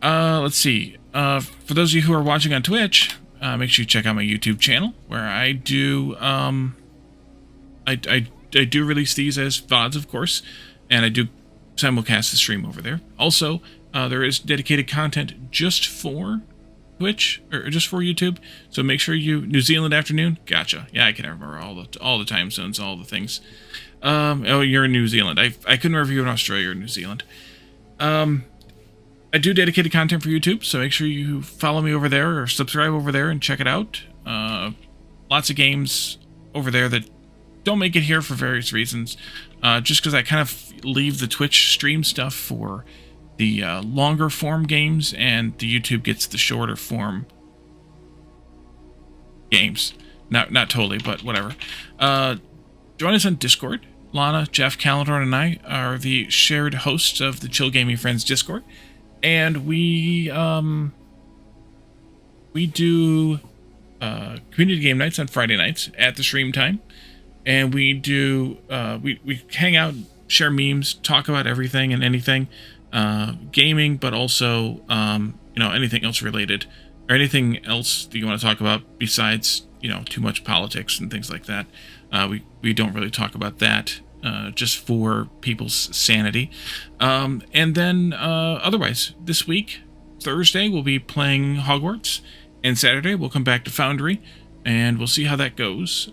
let's see. For those of you who are watching on Twitch, make sure you check out my YouTube channel where I do I do release these as VODs, of course, and I do simulcast the stream over there. Also, there is dedicated content just for Twitch or just for YouTube. So make sure New Zealand afternoon. Gotcha. Yeah, I can remember all the time zones, all the things. Oh, you're in New Zealand. I couldn't remember if you were in Australia or New Zealand. I do dedicated content for YouTube, so make sure you follow me over there or subscribe over there and check it out. Lots of games over there that don't make it here for various reasons. Just because I kind of leave the Twitch stream stuff for the longer form games, and the YouTube gets the shorter form games. Not totally, but whatever. Join us on Discord. Lana, Jeff, Calendar, and I are the shared hosts of the Chill Gaming Friends Discord. And we do community game nights on Friday nights at the stream time, and we do we hang out, share memes, talk about everything and anything, gaming, but also anything else related or anything else that you want to talk about besides too much politics and things like that. We don't really talk about that. Just for people's sanity. And then otherwise, this week, Thursday, we'll be playing Hogwarts. And Saturday, we'll come back to Foundry. And we'll see how that goes.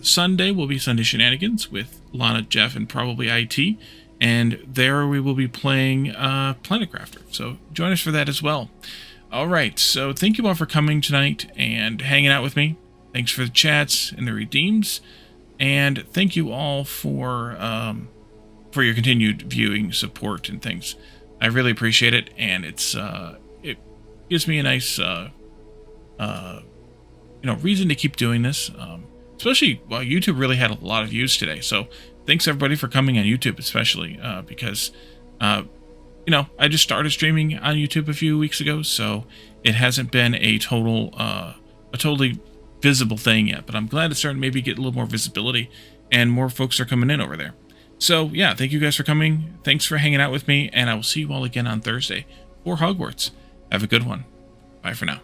Sunday will be Sunday Shenanigans with Lana, Jeff, and probably IT. And there we will be playing Planet Crafter. So join us for that as well. All right, so thank you all for coming tonight and hanging out with me. Thanks for the chats and the redeems. And thank you all for your continued viewing support and things. I really appreciate it, and it gives me a nice reason to keep doing this. Especially while YouTube really had a lot of views today. So thanks everybody for coming on YouTube, especially because I just started streaming on YouTube a few weeks ago, so it hasn't been a totally visible thing yet, but I'm glad it's starting to maybe get a little more visibility and more folks are coming in over there. So yeah, thank you guys for coming. Thanks for hanging out with me, and I will see you all again on Thursday for Hogwarts. Have a good one. Bye for now.